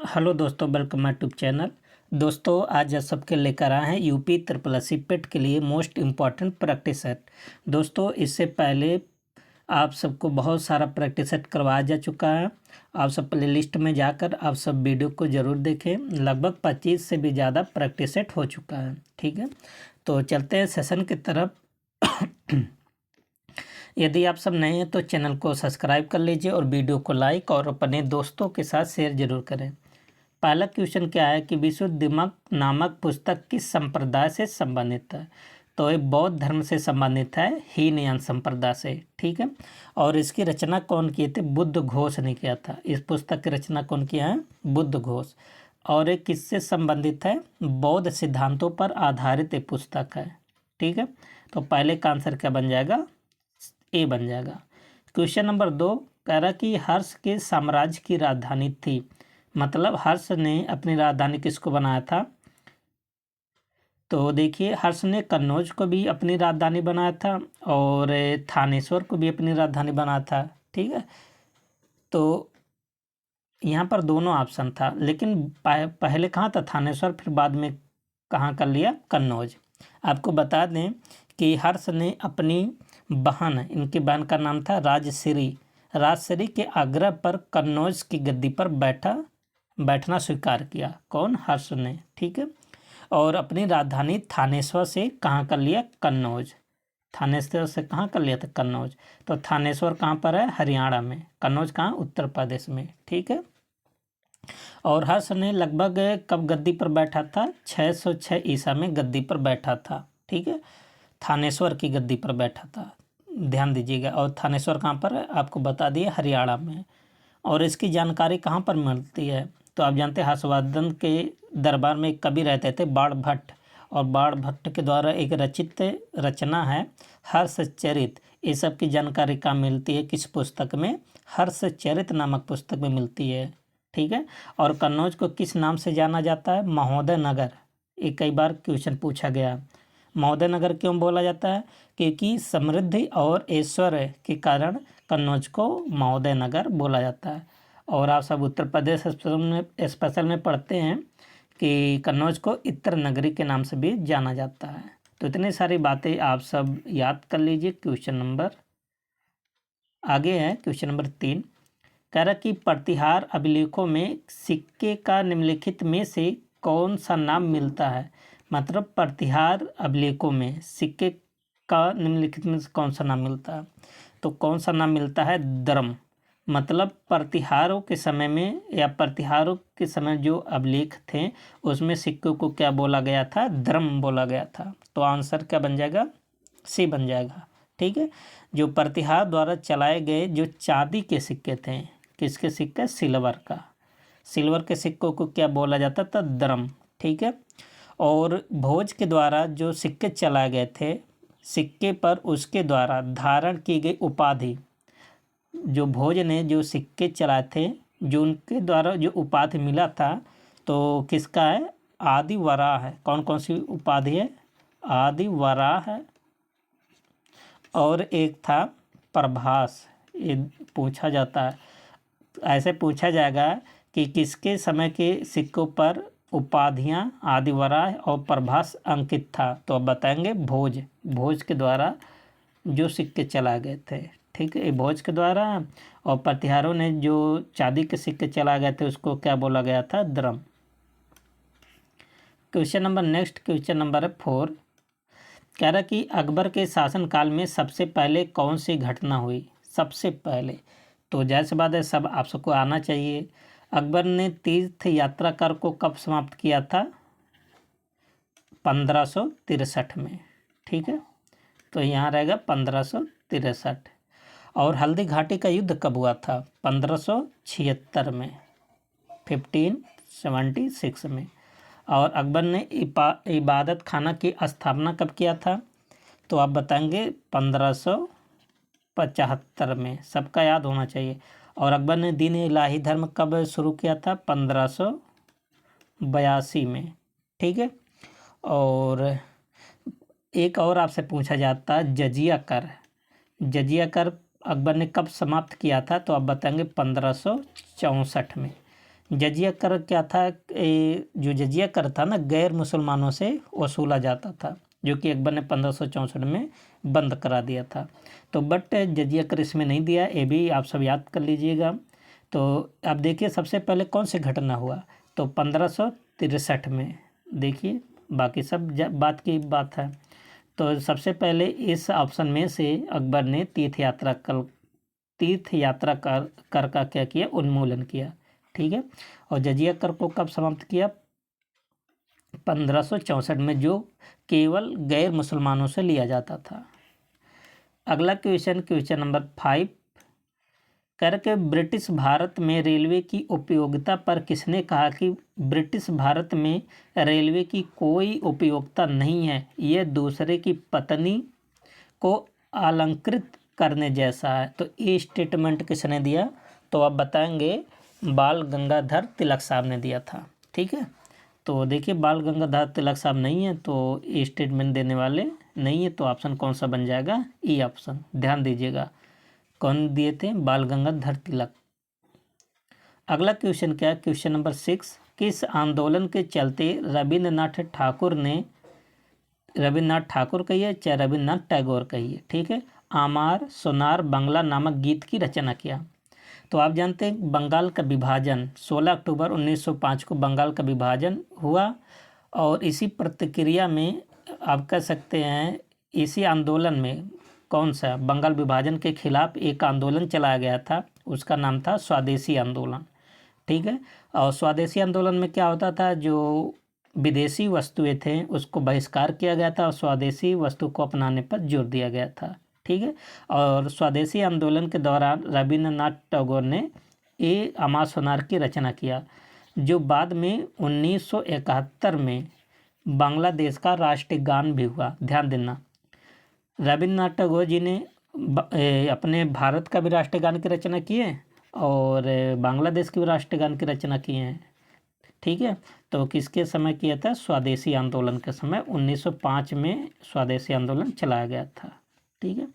Hello दोस्तों, welcome my YouTube channel. दोस्तों आज आप सबके लेकर आए हैं यूपी ट्रिपल एस सी पेट के लिए मोस्ट इम्पॉर्टेंट प्रैक्टिस सेट। दोस्तों इससे पहले आप सबको बहुत सारा प्रैक्टिस सेट करवाया जा चुका है। आप सब प्ले लिस्ट में जाकर आप सब वीडियो को ज़रूर देखें। लगभग 25 से भी ज़्यादा प्रैक्टिस सेट हो चुका है। ठीक है, तो चलते हैं सेशन की तरफ। यदि आप सब नए हैं तो चैनल को सब्सक्राइब कर लीजिए और वीडियो को लाइक और अपने दोस्तों के साथ शेयर जरूर करें। पहला क्वेश्चन क्या है कि विशुद्धिमक नामक पुस्तक किस संप्रदाय से संबंधित है? तो ये बौद्ध धर्म से संबंधित है, हीनयान संप्रदाय से। ठीक है, और इसकी रचना कौन किए थे? बुद्ध घोष ने किया था। इस पुस्तक की रचना कौन किया है? बुद्ध घोष। और ये किससे संबंधित है? बौद्ध सिद्धांतों पर आधारित एक पुस्तक है। ठीक है, तो पहले का आंसर क्या बन जाएगा? ए बन जाएगा। क्वेश्चन नंबर 2 कह रहा कि हर्ष के साम्राज्य की राजधानी थी। मतलब हर्ष ने अपनी राजधानी किसको बनाया था? तो देखिए, हर्ष ने कन्नौज को भी अपनी राजधानी बनाया था और थानेश्वर को भी अपनी राजधानी बनाया था। ठीक है, तो यहाँ पर दोनों ऑप्शन था, लेकिन पहले कहाँ था? थानेश्वर, फिर बाद में कहाँ कर लिया? कन्नौज। आपको बता दें कि हर्ष ने अपनी बहन, इनकी बहन का नाम था राजश्री के आग्रह पर कन्नौज की गद्दी पर बैठना स्वीकार किया। कौन? हर्ष ने। ठीक है, और अपनी राजधानी थानेश्वर से कहाँ कर लिया? कन्नौज। थानेश्वर से कहाँ कर लिया था? कन्नौज। तो थानेश्वर कहाँ पर है? हरियाणा में। कन्नौज कहाँ? उत्तर प्रदेश में। ठीक है, और हर्ष ने लगभग कब गद्दी पर बैठा था? 606 ईसा में गद्दी पर बैठा था। ठीक है, थानेश्वर की गद्दी पर बैठा था, ध्यान दीजिएगा। और थानेश्वर कहाँ पर है? आपको बता दिए, हरियाणा में। और इसकी जानकारी कहाँ पर मिलती है? तो आप जानते हैं हर्षवर्धन के दरबार में एक कवि रहते थे, बाणभट्ट, और बाणभट्ट के द्वारा एक रचित रचना है हर्षचरित। इस सब की जानकारी कहाँ मिलती है? किस पुस्तक में? हर्षचरित नामक पुस्तक में मिलती है। ठीक है, और कन्नौज को किस नाम से जाना जाता है? महोदय नगर। ये कई बार क्वेश्चन पूछा गया। महोदय नगर क्यों बोला जाता है? क्योंकि समृद्धि और ऐश्वर्य के कारण कन्नौज को महोदय नगर बोला जाता है। और आप सब उत्तर प्रदेश स्पेशल में पढ़ते हैं कि कन्नौज को इत्र नगरी के नाम से भी जाना जाता है। तो इतनी सारी बातें आप सब याद कर लीजिए। क्वेश्चन नंबर आगे है, क्वेश्चन नंबर 3 कह रहा कि प्रतिहार अभिलेखों में सिक्के का निम्नलिखित में से कौन सा नाम मिलता है? मतलब प्रतिहार अभिलेखों में सिक्के का निम्नलिखित में से कौन सा नाम मिलता है? तो कौन सा नाम मिलता है? द्रम। मतलब प्रतिहारों के समय में या प्रतिहारों के समय जो अभिलेख थे उसमें सिक्कों को क्या बोला गया था? द्रम बोला गया था। तो आंसर क्या बन जाएगा? सी बन जाएगा। ठीक है, जो प्रतिहार द्वारा चलाए गए जो चांदी के सिक्के थे, किसके सिक्के? सिल्वर का। सिल्वर के सिक्कों को क्या बोला जाता था? द्रम। ठीक है, और भोज के द्वारा जो सिक्के चलाए गए थे, सिक्के पर उसके द्वारा धारण की गई उपाधि, जो भोज ने जो सिक्के चलाए थे, जो उनके द्वारा जो उपाधि मिला था, तो किसका है? आदि वराह है। कौन कौन सी उपाधि है? आदि वराह है, और एक था प्रभास। ये पूछा जाता है, ऐसे पूछा जाएगा कि किसके समय के सिक्कों पर उपाधियां आदि वराह और प्रभास अंकित था? तो अब बताएंगे भोज के द्वारा जो सिक्के चलाए गए थे। ठीक है, भोज के द्वारा। और प्रतिहारों ने जो चांदी के सिक्के चलाए गए थे उसको क्या बोला गया था? द्रम। Question number next, question number 4 कह रहा कि अकबर के शासनकाल में सबसे पहले कौन सी घटना हुई? सबसे पहले तो जाहिर सी बात है, सब आप सबको आना चाहिए। अकबर ने तीर्थ यात्रा कर को कब समाप्त किया था? 1563 में। ठीक है, तो यहाँ रहेगा 1563। और हल्दी घाटी का युद्ध कब हुआ था? 1576 में, 1576 में। और अकबर ने इबादत खाना की स्थापना कब किया था? तो आप बताएंगे 1575 में। सबका याद होना चाहिए। और अकबर ने दीन इलाही धर्म कब शुरू किया था? 1582 में। ठीक है, और एक और आपसे पूछा जाता है जजिया कर। जजिया कर अकबर ने कब समाप्त किया था? तो आप बताएंगे 1564 में। जजिया कर क्या था, जो जजिया कर था ना, गैर मुसलमानों से वसूला जाता था, जो कि अकबर ने 1564 में बंद करा दिया था। तो बट जजिया कर इसमें नहीं दिया, ये भी आप सब याद कर लीजिएगा। तो अब देखिए सबसे पहले कौन सी घटना हुआ, तो 1563 में। देखिए बाकी सब बात की बात है। तो सबसे पहले इस ऑप्शन में से अकबर ने तीर्थ यात्रा कर का क्या किया, उन्मूलन किया। ठीक है। और जजिया कर को कब समाप्त किया, 1564 में, जो केवल गैर मुसलमानों से लिया जाता था। अगला क्वेश्चन नंबर 5 करके, ब्रिटिश भारत में रेलवे की उपयोगिता पर किसने कहा कि ब्रिटिश भारत में रेलवे की कोई उपयोगिता नहीं है, यह दूसरे की पत्नी को अलंकृत करने जैसा है। तो ये स्टेटमेंट किसने दिया, तो आप बताएंगे बाल गंगाधर तिलक साहब ने दिया था। ठीक है। तो देखिए बाल गंगाधर तिलक साहब नहीं है, तो ये स्टेटमेंट देने वाले नहीं है, तो ऑप्शन कौन सा बन जाएगा, ई ऑप्शन। ध्यान दीजिएगा कौन दिए थे, बाल गंगाधर तिलक। अगला क्वेश्चन क्या है, क्वेश्चन नंबर 6, किस आंदोलन के चलते रविन्द्रनाथ ठाकुर कहिए चाहे रविन्द्रनाथ टैगोर कहिए, ठीक है, आमार सोनार बांग्ला नामक गीत की रचना किया। तो आप जानते हैं बंगाल का विभाजन 16 अक्टूबर 1905 को बंगाल का विभाजन हुआ, और इसी प्रतिक्रिया में आप कह सकते हैं इसी आंदोलन में कौन सा, बंगाल विभाजन के खिलाफ एक आंदोलन चलाया गया था, उसका नाम था स्वदेशी आंदोलन। ठीक है। और स्वदेशी आंदोलन में क्या होता था, जो विदेशी वस्तुएं थे उसको बहिष्कार किया गया था और स्वदेशी वस्तु को अपनाने पर जोर दिया गया था। ठीक है। और स्वदेशी आंदोलन के दौरान रविन्द्रनाथ टैगोर ने ए अमार सोनार की रचना किया, जो बाद में 1971 में बांग्लादेश का राष्ट्रीय गान भी हुआ। ध्यान देना, रविन्द्रनाथ टैगोर जी ने अपने भारत का भी राष्ट्रीय गान की रचना की है और बांग्लादेश के भी राष्ट्रीय गान की रचना की है। ठीक है। तो किसके समय किया था, स्वदेशी आंदोलन के समय 1905 में स्वदेशी आंदोलन चलाया गया था। ठीक है।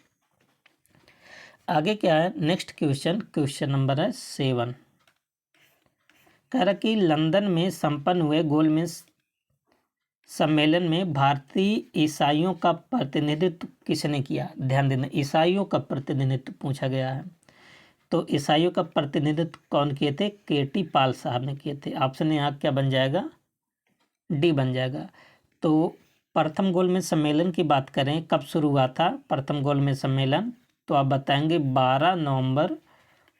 आगे क्या है, नेक्स्ट क्वेश्चन नंबर है 7, कह रहा कि लंदन में संपन्न हुए गोलमेज सम्मेलन में भारतीय ईसाइयों का प्रतिनिधित्व किसने किया। ध्यान देना, ईसाइयों का प्रतिनिधित्व पूछा गया है। तो ईसाइयों का प्रतिनिधित्व कौन किए थे, केटी पाल साहब ने किए थे। ऑप्शन यहाँ क्या बन जाएगा, डी बन जाएगा। तो प्रथम गोलमेज सम्मेलन की बात करें, कब शुरू हुआ था प्रथम गोलमेज सम्मेलन, तो आप बताएंगे 12 नवंबर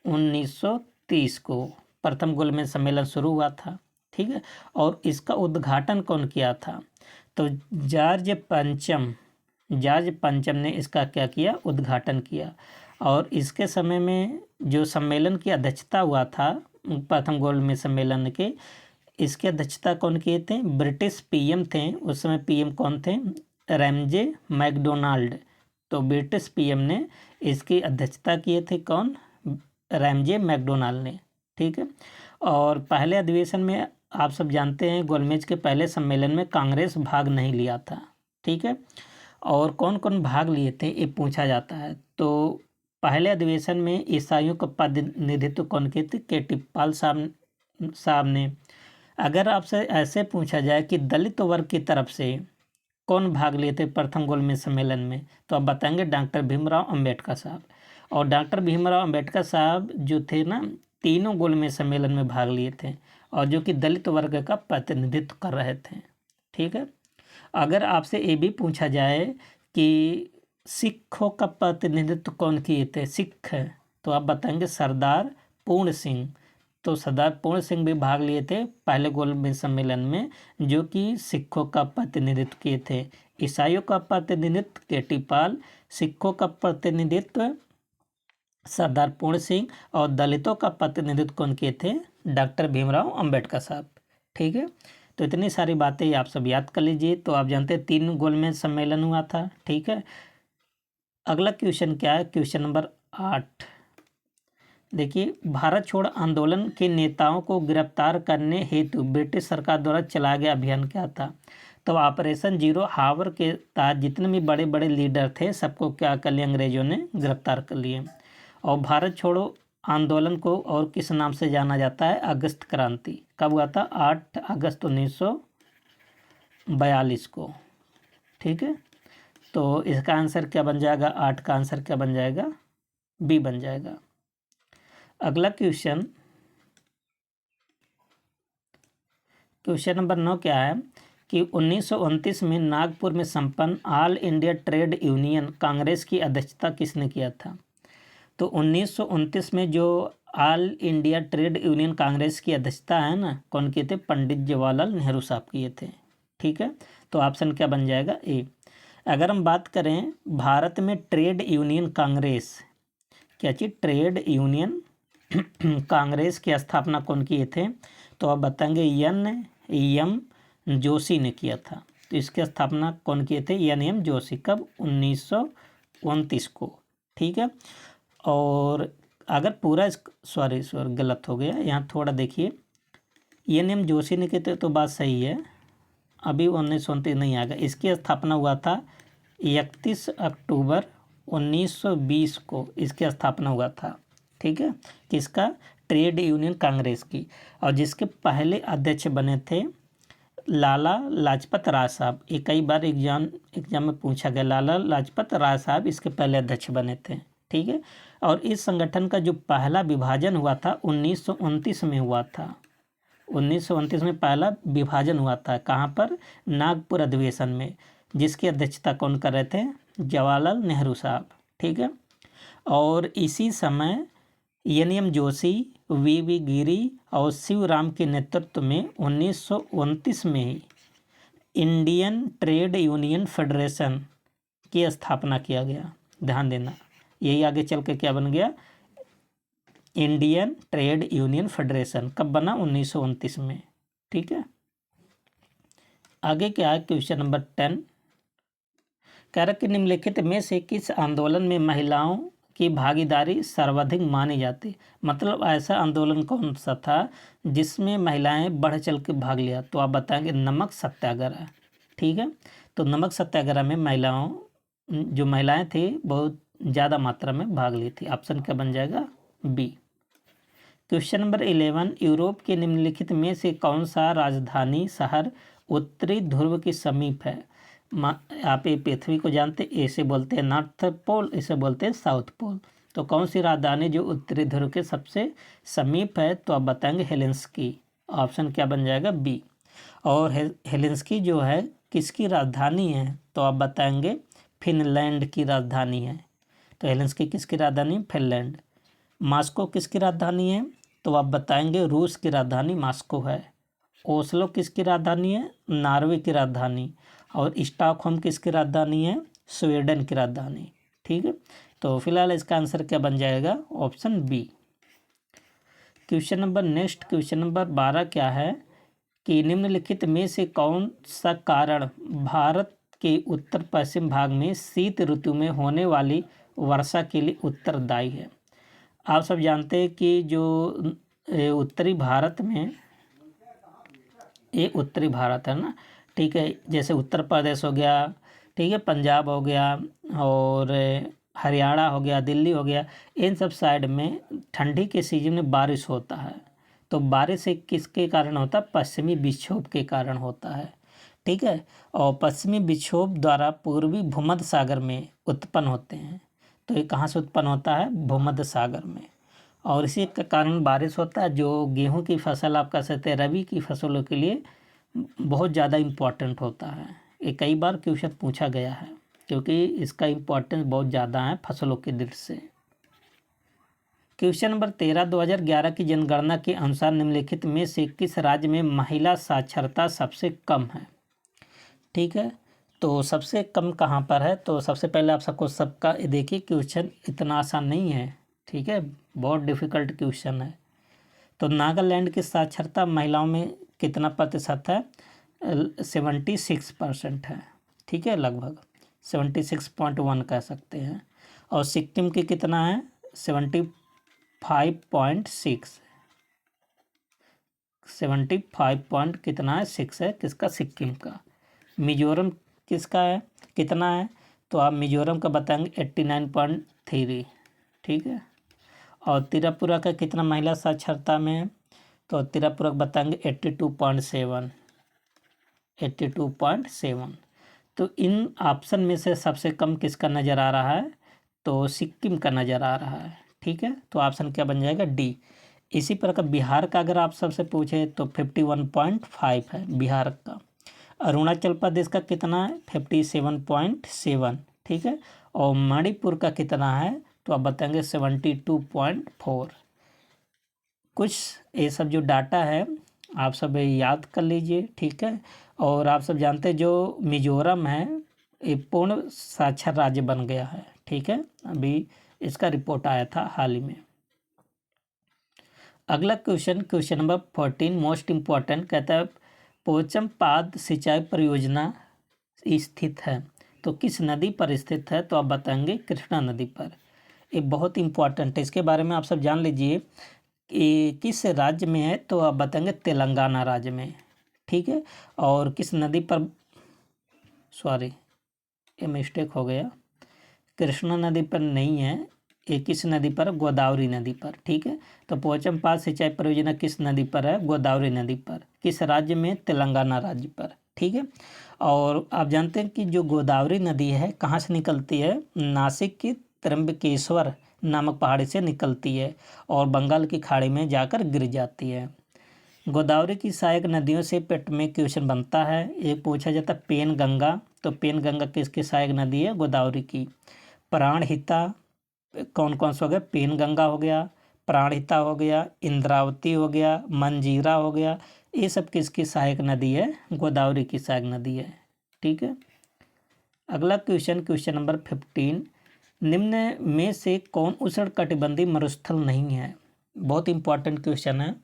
1930 को प्रथम गोलमेज सम्मेलन शुरू हुआ था। ठीक है। और इसका उद्घाटन कौन किया था, तो जॉर्ज पंचम ने इसका क्या किया, उद्घाटन किया। और इसके समय में जो सम्मेलन की अध्यक्षता हुआ था प्रथम गोलमेज सम्मेलन के, इसकी अध्यक्षता कौन किए थे, ब्रिटिश पीएम थे उस समय। पीएम कौन थे, रैमजे मैकडोनाल्ड। तो ब्रिटिश पीएम ने इसकी अध्यक्षता किए थे, कौन, रैमजे मैकडोनाल्ड ने। ठीक है। और पहले अधिवेशन में आप सब जानते हैं गोलमेज के पहले सम्मेलन में कांग्रेस भाग नहीं लिया था। ठीक है। और कौन कौन भाग लिए थे ये पूछा जाता है। तो पहले अधिवेशन में ईसाइयों का प्रतिनिधित्व कौन किए थे, केटी पाल साहब ने। अगर आपसे ऐसे पूछा जाए कि दलित वर्ग की तरफ से कौन भाग लिए थे प्रथम गोलमेज सम्मेलन में, तो आप बताएंगे डॉक्टर भीमराव अंबेडकर साहब। और डॉक्टर भीमराव अंबेडकर साहब जो थे ना, तीनों गोलमेज सम्मेलन में भाग लिए थे और जो कि दलित वर्ग का प्रतिनिधित्व कर रहे थे। ठीक है। अगर आपसे ये भी पूछा जाए कि सिखों का प्रतिनिधित्व कौन किए थे, सिख, तो आप बताएंगे सरदार पूर्ण सिंह। तो सरदार पूर्ण सिंह भी भाग लिए थे पहले गोलमेज सम्मेलन में, जो कि सिखों का प्रतिनिधित्व किए थे। ईसाइयों का प्रतिनिधित्व केटी पाल, सिखों का प्रतिनिधित्व सरदार पूर्ण सिंह और दलितों का प्रतिनिधित्व कौन किए थे, डॉक्टर भीमराव अंबेडकर साहब। ठीक है। तो इतनी सारी बातें आप सब याद कर लीजिए। तो आप जानते हैं 3 गोलमेज सम्मेलन हुआ था। ठीक है। अगला क्वेश्चन क्या है, क्वेश्चन नंबर 8, देखिए, भारत छोड़ आंदोलन के नेताओं को गिरफ्तार करने हेतु ब्रिटिश सरकार द्वारा चलाया गया अभियान क्या था। तो ऑपरेशन जीरो हावर के तहत जितने भी बड़े बड़े लीडर थे सबको क्या कर लिया, अंग्रेजों ने गिरफ्तार कर लिए। और भारत छोड़ो आंदोलन को और किस नाम से जाना जाता है? अगस्त क्रांति। कब हुआ था? 8 अगस्त 1942 को। ठीक है, तो इसका आंसर क्या बन जाएगा? 8 का आंसर क्या बन जाएगा? बी बन जाएगा। अगला क्वेश्चन नंबर 9 क्या है कि 1929 में नागपुर में संपन्न all India trade union Congress की अध्यक्षता किसने किया था? तो 1929 में जो all India trade union Congress की अध्यक्षता है ना, कौन किए थे? पंडित जवाहरलाल नेहरू साहब किए थे। ठीक है, तो ऑप्शन क्या बन जाएगा? ए। अगर हम बात करें भारत में ट्रेड यूनियन कांग्रेस, क्या चीज़? ट्रेड यूनियन कांग्रेस की स्थापना कौन किए थे? तो आप बताएंगे एम जोशी ने किया था। तो इसकी स्थापना कौन किए थे? एम जोशी। कब? 1929 को। ठीक है, और अगर पूरा सॉरी गलत हो गया, यहाँ थोड़ा देखिए, एम जोशी ने किए थे तो बात सही है, अभी 1929 नहीं आएगा। इसकी स्थापना हुआ था 31 अक्टूबर 1920 को इसकी स्थापना हुआ था। ठीक है, किसका? ट्रेड यूनियन कांग्रेस की। और जिसके पहले अध्यक्ष बने थे लाला लाजपत राय साहब। ये कई बार एग्जाम में पूछा गया, लाला लाजपत राय साहब इसके पहले अध्यक्ष बने थे। ठीक है, और इस संगठन का जो पहला विभाजन हुआ था 1929 में हुआ था। 1929 में पहला विभाजन हुआ था। कहाँ पर? नागपुर अधिवेशन में, जिसकी अध्यक्षता कौन कर रहे थे? जवाहरलाल नेहरू साहब। ठीक है, और इसी समय एम जोशी, वी गिरी और शिवराम के नेतृत्व में 1929 में ही इंडियन ट्रेड यूनियन फेडरेशन की स्थापना किया गया। ध्यान देना, यही आगे चल के क्या बन गया? Indian trade union federation. कब बना? 1929 में। ठीक है, आगे क्या है? क्वेश्चन नंबर 10 कह रहा कि निम्नलिखित में से किस आंदोलन में महिलाओं की भागीदारी सर्वाधिक मानी जाती? मतलब ऐसा आंदोलन कौन सा था जिसमें महिलाएं बढ़ चल के भाग लिया? तो आप बताएंगे नमक सत्याग्रह। ठीक है, तो नमक सत्याग्रह में जो महिलाएं थी बहुत ज़्यादा मात्रा में भाग ली थी। ऑप्शन क्या बन जाएगा? बी। क्वेश्चन नंबर 11 यूरोप के निम्नलिखित में से कौन सा राजधानी शहर उत्तरी ध्रुव के समीप है? आप ये पृथ्वी को जानते, ऐसे बोलते हैं नॉर्थ पोल, इसे बोलते हैं साउथ पोल। तो कौन सी राजधानी जो उत्तरी ध्रुव के सबसे समीप है? तो आप बताएंगे हेलेंस्की। ऑप्शन क्या बन जाएगा? बी। और हेलेंस्की जो है किसकी राजधानी है? तो आप बताएंगे फिनलैंड की राजधानी है। तो हेलेंस्की किसकी राजधानी? फिनलैंड। मास्को किसकी राजधानी है? तो आप बताएंगे रूस की राजधानी मास्को है। ओस्लो किसकी राजधानी है? नॉर्वे की राजधानी। और स्टॉकहोम किसकी राजधानी है? स्वीडन की राजधानी। ठीक है, तो फिलहाल इसका आंसर क्या बन जाएगा? Option B. क्वेश्चन नंबर 12 क्या है कि निम्नलिखित में से कौन सा कारण भारत के उत्तर पश्चिम भाग में शीत ऋतु में होने वाली वर्षा के लिए उत्तरदायी है? आप सब जानते हैं कि जो उत्तरी भारत में, ये उत्तरी भारत है ना, ठीक है, जैसे उत्तर प्रदेश हो गया, ठीक है, पंजाब हो गया और हरियाणा हो गया, दिल्ली हो गया, इन सब साइड में ठंडी के सीजन में बारिश होता है। तो बारिश किसके कारण होता है? पश्चिमी विक्षोभ के कारण होता है। ठीक है, और पश्चिमी विक्षोभ द्वारा पूर्वी भूमध्य सागर में उत्पन्न होते हैं। तो ये कहाँ से उत्पन्न होता है? भूमध्य सागर में। और इसी के कारण बारिश होता है, जो गेहूं की फसल आप कह सकते हैं रबी की फसलों के लिए बहुत ज़्यादा इम्पोर्टेंट होता है। ये कई बार क्वेश्चन पूछा गया है क्योंकि इसका इम्पोर्टेंस बहुत ज़्यादा है फसलों के दृष्टि से। क्वेश्चन नंबर 13 2011 की जनगणना के अनुसार निम्नलिखित में से किस राज्य में महिला साक्षरता सबसे कम है? ठीक है, तो सबसे कम कहाँ पर है? तो सबसे पहले आप सबका देखिए, क्वेश्चन इतना आसान नहीं है। ठीक है, बहुत डिफ़िकल्ट क्वेश्चन है। तो नागालैंड की साक्षरता महिलाओं में कितना प्रतिशत है? 76% है। ठीक है, लगभग 76.1 कह सकते हैं। और सिक्किम की कितना है? 75.6। 75 कितना है? 6 है। किसका? सिक्किम का। मिजोरम किसका है? कितना है? तो आप मिजोरम का बताएंगे 89.3। ठीक है, और त्रिपुरा का कितना महिला साक्षरता में है, तो त्रिपुरा बताएंगे 82.7। 82.7। तो इन ऑप्शन में से सबसे कम किसका नज़र आ रहा है, तो सिक्किम का नज़र आ रहा है। ठीक है, तो ऑप्शन क्या बन जाएगा, डी। इसी प्रकार बिहार का अगर आप सबसे पूछे तो 51.5 है बिहार का। अरुणाचल प्रदेश का कितना है, 57.7। ठीक है, और मणिपुर का कितना है, तो आप बताएंगे 72.4। कुछ ये सब जो डाटा है आप सब याद कर लीजिए। ठीक है, और आप सब जानते हैं जो मिजोरम है ये पूर्ण साक्षर राज्य बन गया है। ठीक है, अभी इसका रिपोर्ट आया था हाल ही में। अगला क्वेश्चन नंबर 14 मोस्ट इम्पॉर्टेंट, कहता है पोचम पाद सिंचाई परियोजना स्थित है, तो किस नदी पर स्थित है, तो आप बताएंगे कृष्णा नदी पर। ये बहुत इम्पॉर्टेंट है, इसके बारे में आप सब जान लीजिए कि किस राज्य में है, तो आप बताएंगे तेलंगाना राज्य में। ठीक है, और किस नदी पर, सॉरी ये मिस्टेक हो गया, कृष्णा नदी पर नहीं है, ये किस नदी पर, गोदावरी नदी पर। ठीक है, तो पोचमपाद सिंचाई परियोजना किस नदी पर है, गोदावरी नदी पर। किस राज्य में, तेलंगाना राज्य पर। ठीक है, और आप जानते हैं कि जो गोदावरी नदी है कहाँ से निकलती है, नासिक की त्र्यंबकेश्वर नामक पहाड़ी से निकलती है और बंगाल की खाड़ी में जाकर गिर जाती है। गोदावरी की सहायक नदियों से पेट में क्वेश्चन बनता है, ये पूछा जाता है पेन गंगा, तो पेन गंगा किसकी सहायक नदी है, गोदावरी की। प्राणहिता कौन कौन सा हो गया, पेन गंगा हो गया, प्राणहिता हो गया, इंद्रावती हो गया, मंजीरा हो गया, ये सब किसकी सहायक नदी है, गोदावरी की सहायक नदी है। ठीक है, अगला क्वेश्चन नंबर 15, निम्न में से कौन उष्णकटिबंधीय मरुस्थल नहीं है। बहुत इंपॉर्टेंट क्वेश्चन है।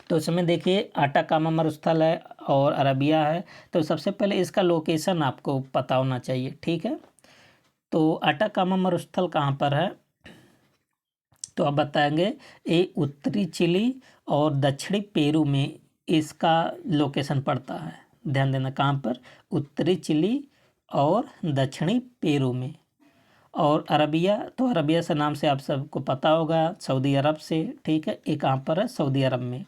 तो इसमें देखिए आटाकामा मरुस्थल है और अरबिया है, तो सबसे पहले इसका लोकेशन आपको पता होना चाहिए। ठीक है, तो आटाकामा मरुस्थल कहाँ पर है, तो आप बताएंगे ये उत्तरी चिली और दक्षिणी पेरू में इसका लोकेशन पड़ता है। ध्यान देना कहाँ पर, उत्तरी चिली और दक्षिणी पेरू में। और अरबिया, तो अरबिया से नाम से आप सबको पता होगा, सऊदी अरब से। ठीक है, ये कहाँ पर है, सऊदी अरब में।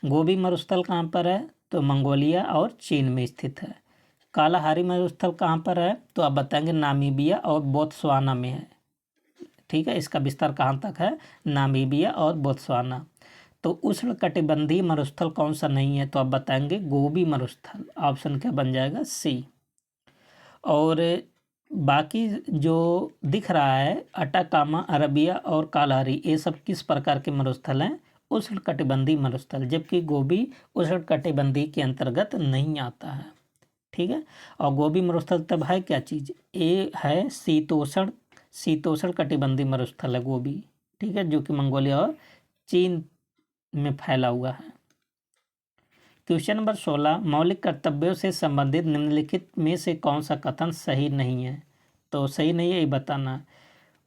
गोबी मरुस्थल कहाँ पर है, तो मंगोलिया और चीन में स्थित है। कालाहारी मरुस्थल कहाँ पर है, तो आप बताएंगे नामीबिया और बोत्सवाना में है। ठीक है, इसका विस्तार कहाँ तक है, नामीबिया और बोत्सवाना। तो उष्णकटिबंधीय मरुस्थल कौन सा नहीं है, तो आप बताएंगे गोबी मरुस्थल। ऑप्शन क्या बन जाएगा, सी। और बाकी जो दिख रहा है अटाकामा, अरबिया और कालाहारी, ये सब किस प्रकार के मरुस्थल हैं, उष्णकटिबंधीय मरुस्थल, जबकि गोबी उष्णकटिबंधीय के अंतर्गत नहीं आता है। ठीक है, और गोबी मरुस्थल तब है क्या चीज़, ये है शीतोष्ण कटिबंधीय मरुस्थल है गोबी। ठीक है, जो कि मंगोलिया और चीन में फैला हुआ है। क्वेश्चन नंबर 16, मौलिक कर्तव्यों से संबंधित निम्नलिखित में से कौन सा कथन सही नहीं है, तो सही नहीं है ये बताना।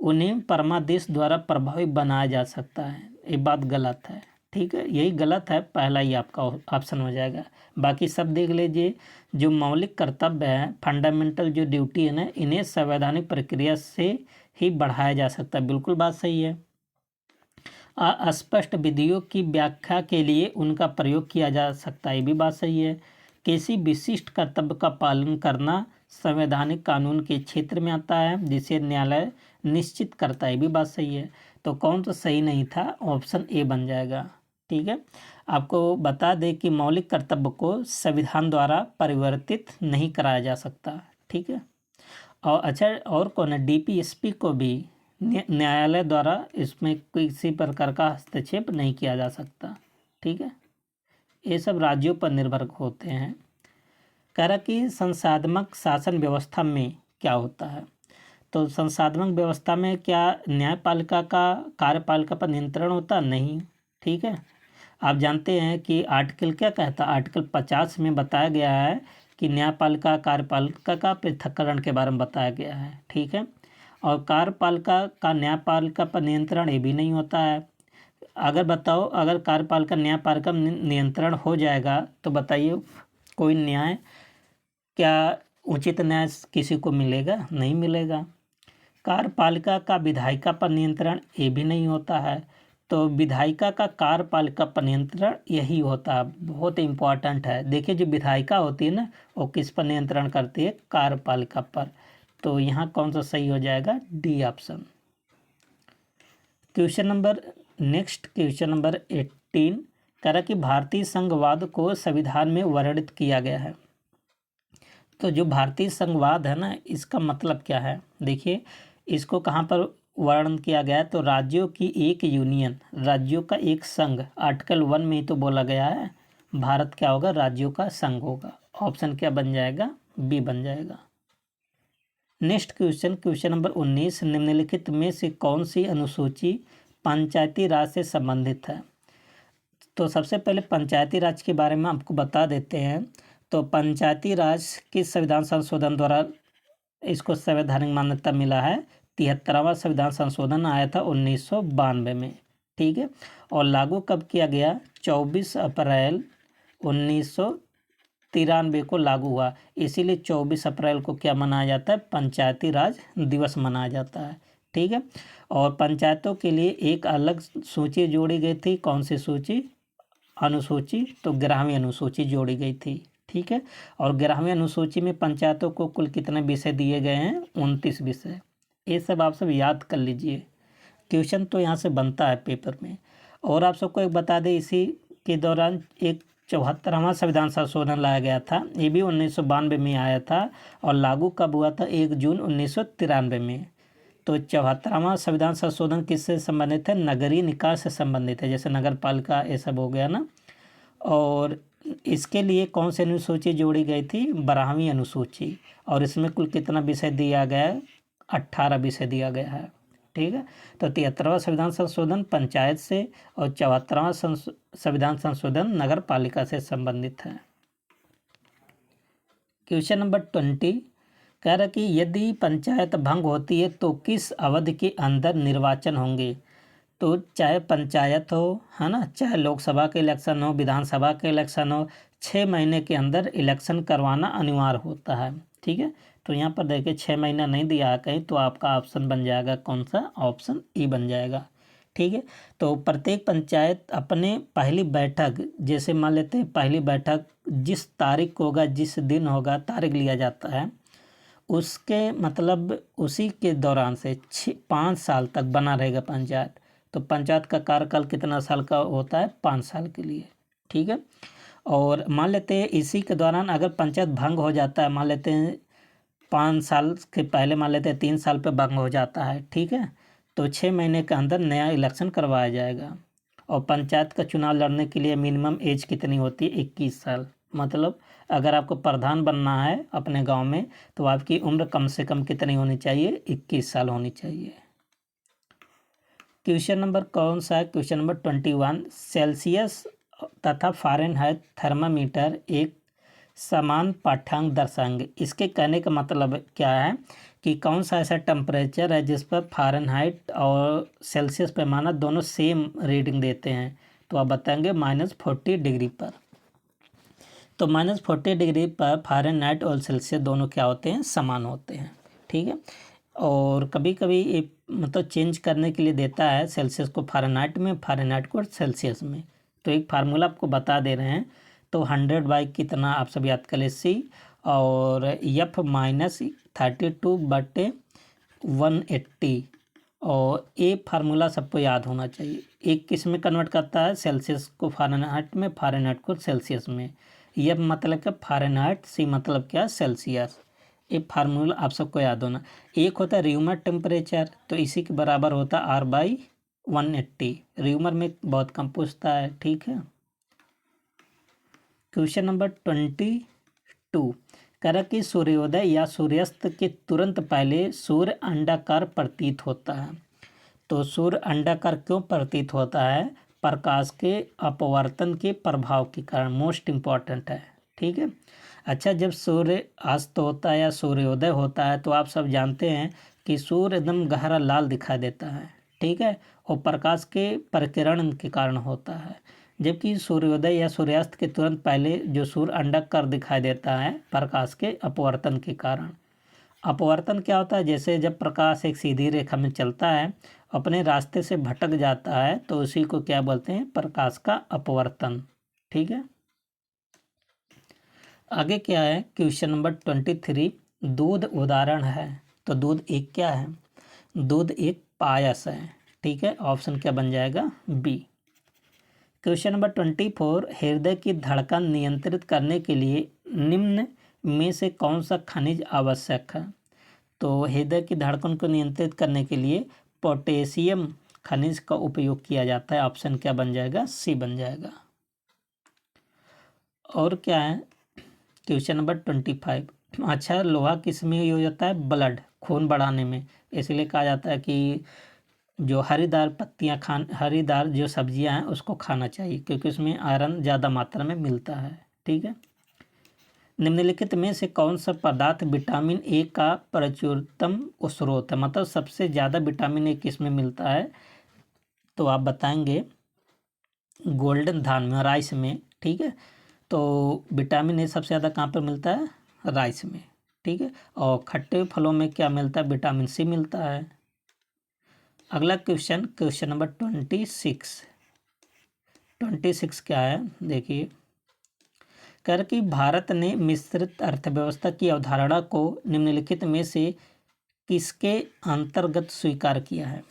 उन्हें परमादेश द्वारा प्रभावित बनाया जा सकता है, ये बात गलत है। ठीक है, यही गलत है, पहला ही आपका ऑप्शन हो जाएगा। बाकी सब देख लीजिए, जो मौलिक कर्तव्य है, फंडामेंटल जो ड्यूटी है ना, इन्हें संवैधानिक प्रक्रिया से ही बढ़ाया जा सकता है, बिल्कुल बात सही है। अस्पष्ट विधियों की व्याख्या के लिए उनका प्रयोग किया जा सकता है, ये भी बात सही है। किसी विशिष्ट कर्तव्य का पालन करना संवैधानिक कानून के क्षेत्र में आता है, जिसे न्यायालय निश्चित करता है, ये भी बात सही है। तो कौन सा सही नहीं था, ऑप्शन ए बन जाएगा। ठीक है, आपको बता दें कि मौलिक कर्तव्य को संविधान द्वारा परिवर्तित नहीं कराया जा सकता। ठीक है, और अच्छा, और कौन है, डीपीएसपी को भी न्यायालय द्वारा इसमें किसी प्रकार का हस्तक्षेप नहीं किया जा सकता। ठीक है, ये सब राज्यों पर निर्भर होते हैं। कह रहा कि संसाधनात्मक शासन व्यवस्था में क्या होता है, तो संसाधनात्मक व्यवस्था में क्या न्यायपालिका का कार्यपालिका पर नियंत्रण होता, नहीं। ठीक है, आप जानते हैं कि आर्टिकल क्या कहता है, आर्टिकल 50 में बताया गया है कि न्यायपालिका कार्यपालिका का पृथक्करण के बारे में बताया गया है। ठीक है, और कार्यपालिका का न्यायपालिका पर नियंत्रण ये भी नहीं होता है। अगर बताओ, अगर कार्यपालिका न्यायपालिका नियंत्रण हो जाएगा तो बताइए कोई न्याय, क्या उचित न्याय किसी को मिलेगा, नहीं मिलेगा। कार्यपालिका का विधायिका पर नियंत्रण, ये भी नहीं होता है। तो विधायिका का कार्यपालिका पर नियंत्रण यही होता है, बहुत इम्पोर्टेंट है। देखिए जो विधायिका होती है ना, वो किस पर नियंत्रण करती है? कार्यपालिका पर। तो यहाँ कौन सा सही हो जाएगा? D option. Next question number 18 कह रहा कि भारतीय संघवाद को संविधान में वर्णित किया गया है। तो जो भारतीय संघवाद है ना, इसका मतलब क्या है? देखिए इसको कहाँ पर वर्णन किया गया है? तो राज्यों की एक यूनियन, राज्यों का एक संघ, आर्टिकल 1 में ही तो बोला गया है भारत क्या होगा? राज्यों का संघ होगा। ऑप्शन क्या बन जाएगा? बी बन जाएगा। नेक्स्ट क्वेश्चन नंबर 19 निम्नलिखित में से कौन सी अनुसूची पंचायती राज से संबंधित है? तो सबसे पहले पंचायती राज के बारे में आपको बता देते हैं। तो पंचायती राज किस संविधान संशोधन द्वारा इसको संवैधानिक मान्यता मिला है? 73वां संविधान संशोधन आया था 1992 में, ठीक है। और लागू कब किया गया? 24 अप्रैल 1993 को लागू हुआ। इसीलिए 24 अप्रैल को क्या मनाया जाता है? पंचायती राज दिवस मनाया जाता है, ठीक है। और पंचायतों के लिए एक अलग सूची जोड़ी गई थी। कौन सी सूची? अनुसूची। तो 11वीं अनुसूची जोड़ी गई थी, ठीक है। और 11वीं अनुसूची में पंचायतों को कुल कितने विषय दिए गए हैं? 29 विषय। ये सब आप सब याद कर लीजिए, क्वेश्चन तो यहाँ से बनता है पेपर में। और आप सबको एक बता दें, इसी के दौरान एक 74वां संविधान संशोधन लाया गया था। ये भी 1992 में आया था और लागू कब हुआ था? 1 जून 1993 में। तो 74वां संविधान संशोधन किससे संबंधित है? नगरीय निकाय से संबंधित है, जैसे नगर पालिका ये सब हो गया ना। और इसके लिए कौन सी अनुसूची जोड़ी गई थी? 12वीं अनुसूची। और इसमें कुल कितना विषय दिया गया है? 18 विषय दिया गया है, ठीक है। तो 73वां संविधान संशोधन पंचायत से और 74वां संविधान संशोधन नगर पालिका से संबंधित है। क्वेश्चन नंबर 20 कह रहा कि यदि पंचायत भंग होती है तो किस अवधि के अंदर निर्वाचन होंगे? तो चाहे पंचायत हो, है ना, चाहे लोकसभा के इलेक्शन हो, विधानसभा के इलेक्शन हो, 6 महीने के अंदर इलेक्शन करवाना अनिवार्य होता है, ठीक है। तो यहाँ पर देखिए 6 महीना नहीं दिया है कहीं, तो आपका ऑप्शन बन जाएगा कौन सा? ऑप्शन ई बन जाएगा, ठीक है। तो प्रत्येक पंचायत अपने पहली बैठक, जैसे मान लेते हैं पहली बैठक जिस तारीख को होगा, जिस दिन होगा, तारीख लिया जाता है, उसके मतलब उसी के दौरान से 5 साल तक बना रहेगा पंचायत। तो पंचायत का कार्यकाल कितना साल का होता है? 5 साल के लिए, ठीक है। और मान लेते हैं इसी के दौरान अगर पंचायत भंग हो जाता है, मान लेते हैं 5 साल के पहले, मान लेते हैं 3 साल पे भंग हो जाता है, ठीक है, तो 6 महीने के अंदर नया इलेक्शन करवाया जाएगा। और पंचायत का चुनाव लड़ने के लिए मिनिमम एज कितनी होती है? 21 साल। मतलब अगर आपको प्रधान बनना है अपने गांव में, तो आपकी उम्र कम से कम कितनी होनी चाहिए? 21 साल होनी चाहिए। क्वेश्चन नंबर कौन सा है? क्वेश्चन नंबर 21 सेल्सियस तथा फ़ारेनहाइट थर्मामीटर एक समान पाठ्यांक दर्शाएंगे। इसके कहने का मतलब क्या है कि कौन सा ऐसा टेम्परेचर है जिस पर फ़ारेनहाइट और सेल्सियस पैमाना दोनों सेम रीडिंग देते हैं? तो आप बताएंगे -40 डिग्री पर। तो -40 डिग्री पर फ़ारेनहाइट और सेल्सियस दोनों क्या होते हैं? समान होते हैं, ठीक है। और कभी कभी ये मतलब चेंज करने के लिए देता है सेल्सियस को फ़ारेनहाइट में, फ़ारेनहाइट को सेल्सियस में। तो एक फार्मूला आपको बता दे रहे हैं। तो 100 बाई कितना आप सब याद कर ले? सी, और F -32/180। और ये फार्मूला सबको याद होना चाहिए। एक किस में कन्वर्ट करता है? सेल्सियस को फ़ारेनहाइट में, फ़ारेनहाइट को सेल्सियस में। F मतलब क्या? फ़ारेनहाइट। सी मतलब क्या? सेल्सियस। ये फार्मूला आप सबको याद होना। एक होता है र्यूमर टेम्परेचर, तो इसी के बराबर होता है R/180। र्यूमर में बहुत कम पूछता है, ठीक है। क्वेश्चन नंबर 22 कह रहा कि सूर्योदय या सूर्यास्त के तुरंत पहले सूर्य अंडाकार प्रतीत होता है। तो सूर्य अंडाकार क्यों प्रतीत होता है? प्रकाश के अपवर्तन के प्रभाव के कारण। मोस्ट इम्पॉर्टेंट है, ठीक है। अच्छा, जब सूर्य अस्त होता है या सूर्योदय होता है, तो आप सब जानते हैं कि सूर्य एकदम गहरा लाल दिखाई देता है, ठीक है, और प्रकाश के प्रकिरण के कारण होता है। जबकि सूर्योदय या सूर्यास्त के तुरंत पहले जो सूर्य अंडाकार दिखाई देता है प्रकाश के अपवर्तन के कारण। अपवर्तन क्या होता है? जैसे जब प्रकाश एक सीधी रेखा में चलता है, अपने रास्ते से भटक जाता है, तो उसी को क्या बोलते हैं? प्रकाश का अपवर्तन। ठीक है, आगे क्या है? क्वेश्चन नंबर 23, दूध उदाहरण है। तो दूध एक क्या है? दूध एक पायस है। ठीक है, ऑप्शन क्या बन जाएगा? बी। क्वेश्चन नंबर 24, हृदय की धड़कन नियंत्रित करने के लिए निम्न में से कौन सा खनिज आवश्यक है? तो हृदय की धड़कन को नियंत्रित करने के लिए पोटेशियम खनिज का उपयोग किया जाता है। ऑप्शन क्या बन जाएगा? सी बन जाएगा। और क्या है? क्वेश्चन नंबर 25, अच्छा, लोहा किस में यूज होता है? ब्लड, खून बढ़ाने में। इसलिए कहा जाता है कि जो हरीदार पत्तियां हरीदार जो सब्जियां हैं उसको खाना चाहिए, क्योंकि उसमें आयरन ज़्यादा मात्रा में मिलता है। ठीक है, निम्नलिखित में से कौन सा पदार्थ विटामिन ए का प्रचुरतम स्रोत है? मतलब सबसे ज़्यादा विटामिन ए किस में मिलता है? तो आप बताएंगे गोल्डन धान में, राइस में। ठीक है, तो विटामिन ए सबसे ज़्यादा कहाँ पर मिलता है? राइस में। ठीक है, और खट्टे फलों में क्या मिलता है? विटामिन सी मिलता है। अगला क्वेश्चन, क्वेश्चन नंबर 26 क्या है? देखिए, कर कि भारत ने मिश्रित अर्थव्यवस्था की अवधारणा को निम्नलिखित में से किसके अंतर्गत स्वीकार किया है?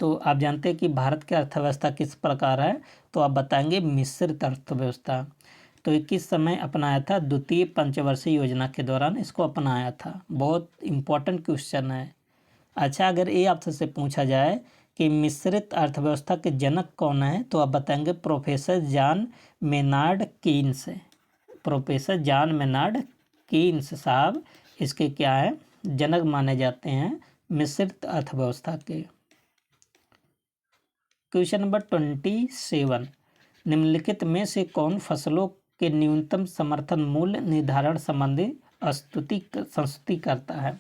तो आप जानते हैं कि भारत की अर्थव्यवस्था किस प्रकार है? तो आप बताएंगे मिश्रित अर्थव्यवस्था। तो ये किस समय अपनाया था? द्वितीय पंचवर्षीय योजना के दौरान इसको अपनाया था। बहुत इंपॉर्टेंट क्वेश्चन है। अच्छा, अगर ये आपसे पूछा जाए कि मिश्रित अर्थव्यवस्था के जनक कौन है, तो आप बताएंगे professor John Maynard Keynes. Professor John Maynard Keynes साहब इसके क्या है? जनक माने जाते हैं मिश्रित अर्थव्यवस्था के। क्वेश्चन नंबर 27, निम्नलिखित में से कौन फसलों के न्यूनतम समर्थन मूल्य निर्धारण संबंधी संस्तुति करता है?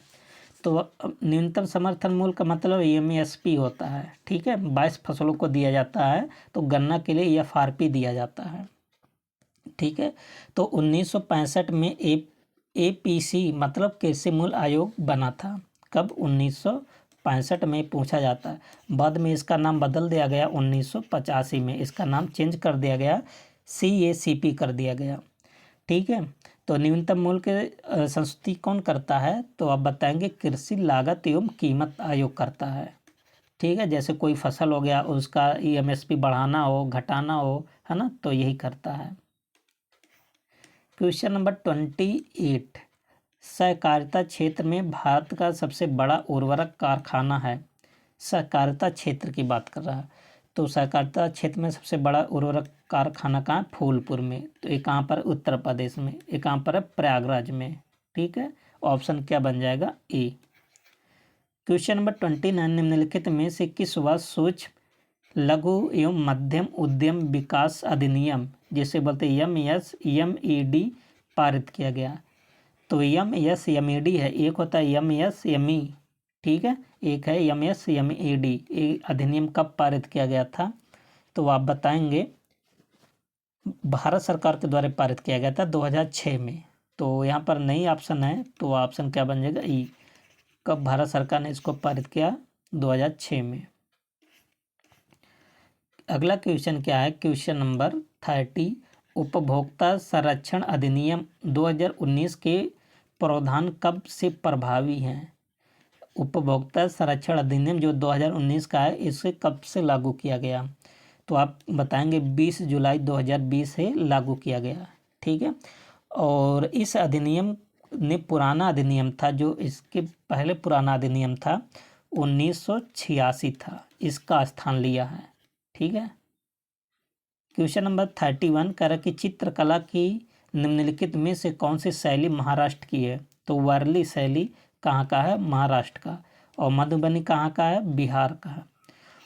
तो न्यूनतम समर्थन मूल्य का मतलब एमएसपी होता है। ठीक है, 22 फसलों को दिया जाता है, तो गन्ना के लिए एफआरपी दिया जाता है। ठीक है, तो 1965 में एपीसी मतलब कृषि मूल्य आयोग बना था। कब? 1965 में पूछा जाता है। बाद में इसका नाम बदल दिया गया, 1985 में इसका नाम चेंज कर दिया गया, सीएसीपी कर दिया गया। ठीक है, तो न्यूनतम मूल्य के संस्तुति कौन करता है? तो आप बताएंगे कृषि लागत एवं कीमत आयोग करता है। ठीक है, जैसे कोई फसल हो गया, उसका एमएसपी बढ़ाना हो, घटाना हो, है ना, तो यही करता है। क्वेश्चन नंबर 28, सहकारिता क्षेत्र में भारत का सबसे बड़ा उर्वरक कारखाना है। सहकारिता क्षेत्र की बात कर रहा है, तो सहकारिता क्षेत्र में सबसे बड़ा उर्वरक कारखाना कहाँ? फूलपुर में। तो ये कहाँ पर? उत्तर प्रदेश में। ये कहाँ पर है? प्रयागराज में। ठीक है, ऑप्शन क्या बन जाएगा? ए। क्वेश्चन नंबर 29, निम्नलिखित में से किस वर्ष सूक्ष्म लघु एवं मध्यम उद्यम विकास अधिनियम, जिसे बोलते MSMED, पारित किया गया? तो MSMED है, एक होता है MSME। ठीक है, एक है MSMED। ये अधिनियम कब पारित किया गया था? तो आप बताएंगे भारत सरकार के द्वारा पारित किया गया था 2006 में। तो यहाँ पर नई ऑप्शन है, तो ऑप्शन क्या बन जाएगा? ई। कब भारत सरकार ने इसको पारित किया? 2006 में। अगला क्वेश्चन क्या है? क्वेश्चन नंबर 30, उपभोक्ता संरक्षण अधिनियम 2019 के प्रावधान कब से प्रभावी हैं? उपभोक्ता संरक्षण अधिनियम जो 2019 का है, इसे कब से लागू किया गया? तो आप बताएंगे 20 जुलाई 2020 से लागू किया गया। ठीक है, और इस अधिनियम ने पुराना अधिनियम था, जो इसके पहले पुराना अधिनियम था 1986 था, इसका स्थान लिया है। ठीक है, क्वेश्चन नंबर 31 कह रहा कि चित्रकला की निम्नलिखित में से कौन सी शैली महाराष्ट्र की है? तो वर्ली शैली कहाँ का है? महाराष्ट्र का। और मधुबनी कहाँ का है? बिहार का है।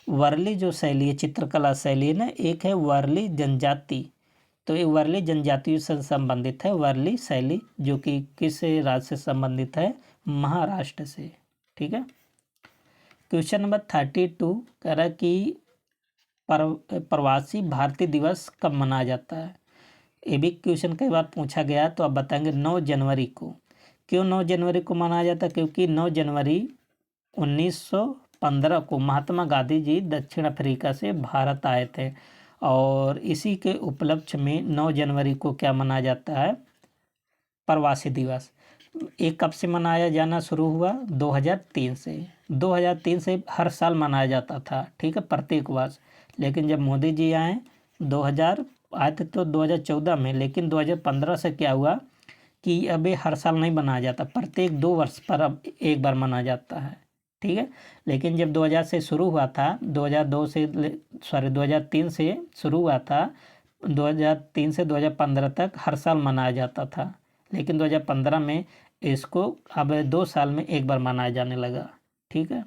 वर्ली जो शैली है, चित्रकला शैली है ना, एक है वर्ली जनजाति। तो ये वर्ली जनजातियों से संबंधित है वर्ली शैली, जो कि किस राज्य से संबंधित है? महाराष्ट्र से। ठीक है, क्वेश्चन नंबर 32 कह रहा है कि प्रवासी भारतीय दिवस कब मनाया जाता है? ये भी क्वेश्चन कई बार पूछा गया, तो आप बताएंगे 9 जनवरी को। क्यों 9 जनवरी को मनाया जाता है? क्योंकि 9 जनवरी 1915 को महात्मा गांधी जी दक्षिण अफ्रीका से भारत आए थे, और इसी के उपलक्ष्य में 9 जनवरी को क्या मनाया जाता है? प्रवासी दिवस। ये कब से मनाया जाना शुरू हुआ? 2003 से। 2003 से हर साल मनाया जाता था, ठीक है, प्रत्येक वर्ष। लेकिन जब मोदी जी आए 2000 आए थे तो 2014 में, लेकिन 2015 से क्या हुआ कि अब ये हर साल नहीं मनाया जाता, प्रत्येक 2 वर्ष पर अब एक बार मनाया जाता है, ठीक है। लेकिन जब 2000 से शुरू हुआ था, 2003 से शुरू हुआ था, 2003 से 2015 तक हर साल मनाया जाता था। लेकिन 2015 में इसको अब 2 साल में एक बार मनाया जाने लगा, ठीक है।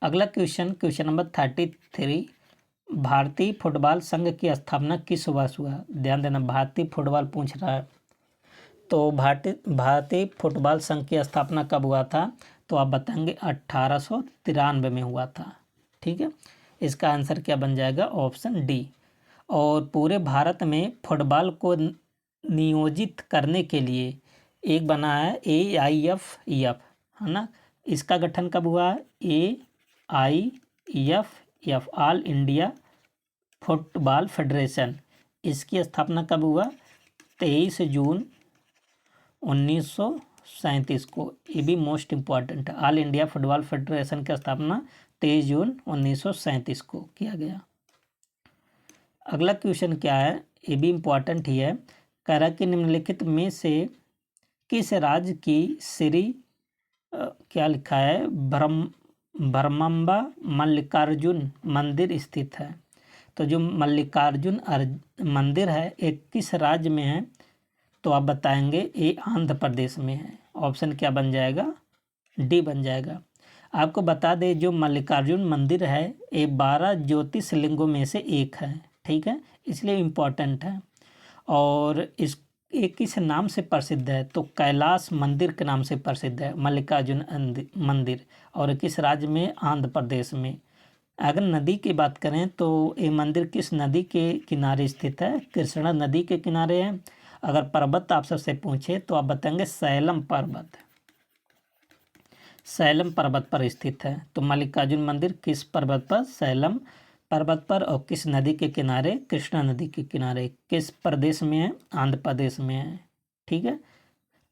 अगला क्वेश्चन नंबर 33, भारतीय फुटबॉल संघ की स्थापना किस वर्ष हुआ? ध्यान देना, भारतीय फुटबॉल पूछ रहा है। तो भारतीय फुटबॉल संघ की स्थापना कब हुआ था? तो आप बताएंगे 1893 में हुआ था, ठीक है। इसका आंसर क्या बन जाएगा? Option D. और पूरे भारत में फुटबॉल को नियोजित करने के लिए एक बना है AIFF, है ना। इसका गठन कब हुआ? AIFF, all India football federation. इसकी स्थापना कब हुआ? 23 जून 1937 को। ये भी मोस्ट इम्पॉर्टेंट है, ऑल इंडिया फुटबॉल फेडरेशन की स्थापना 23 जून 1937 को किया गया। अगला क्वेश्चन क्या है? ये भी इम्पॉर्टेंट ही है। कह रहा कि निम्नलिखित में से किस राज्य की श्री क्या लिखा है? भ्रमंबा मल्लिकार्जुन मंदिर स्थित है। तो जो मल्लिकार्जुन मंदिर है एक किस राज्य में है? तो आप बताएंगे ये आंध्र प्रदेश में है। ऑप्शन क्या बन जाएगा? डी बन जाएगा। आपको बता दें जो मल्लिकार्जुन मंदिर है ये 12 ज्योतिर्लिंगों में से एक है, ठीक है, इसलिए इम्पोर्टेंट है। और इस ये किस नाम से प्रसिद्ध है? तो कैलाश मंदिर के नाम से प्रसिद्ध है मल्लिकार्जुन मंदिर। और किस राज्य में? आंध्र प्रदेश में। अगर नदी की बात करें तो ये मंदिर किस नदी के किनारे स्थित है? कृष्णा नदी के किनारे है। अगर पर्वत आप सबसे पूछे तो आप बताएंगे सैलम पर्वत, सैलम पर्वत पर स्थित है। तो मल्लिकार्जुन मंदिर किस पर्वत पर? सैलम पर्वत पर। और किस नदी के किनारे? कृष्णा नदी के किनारे। किस प्रदेश में है? आंध्र प्रदेश में है, ठीक है।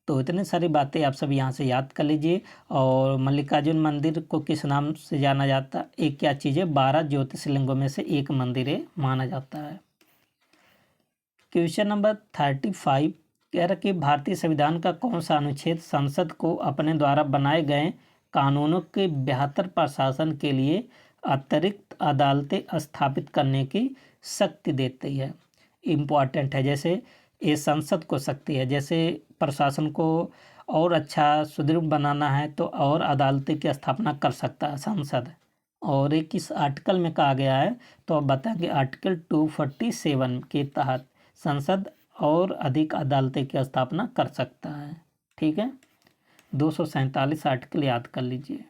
तो इतने सारी बातें आप सब यहाँ से याद कर लीजिए। और मल्लिकार्जुन मंदिर को किस नाम से जाना जाता है? एक क्या चीज़ है? 12 ज्योतिर्लिंगों में से एक मंदिर है माना जाता है। क्वेश्चन नंबर 35 कह रहा कि भारतीय संविधान का कौन सा अनुच्छेद संसद को अपने द्वारा बनाए गए कानूनों के बेहतर प्रशासन के लिए अतिरिक्त अदालतें स्थापित करने की शक्ति देती है? इम्पॉर्टेंट है। जैसे ये संसद को शक्ति है, जैसे प्रशासन को और अच्छा सुदृढ़ बनाना है तो और अदालतें की स्थापना कर सकता है संसद। और ये किस आर्टिकल में कहा गया है? तो आप बताएंगे आर्टिकल 247 के तहत संसद और अधिक अदालतें की स्थापना कर सकता है, ठीक है। 247 आर्टिकल याद कर लीजिए।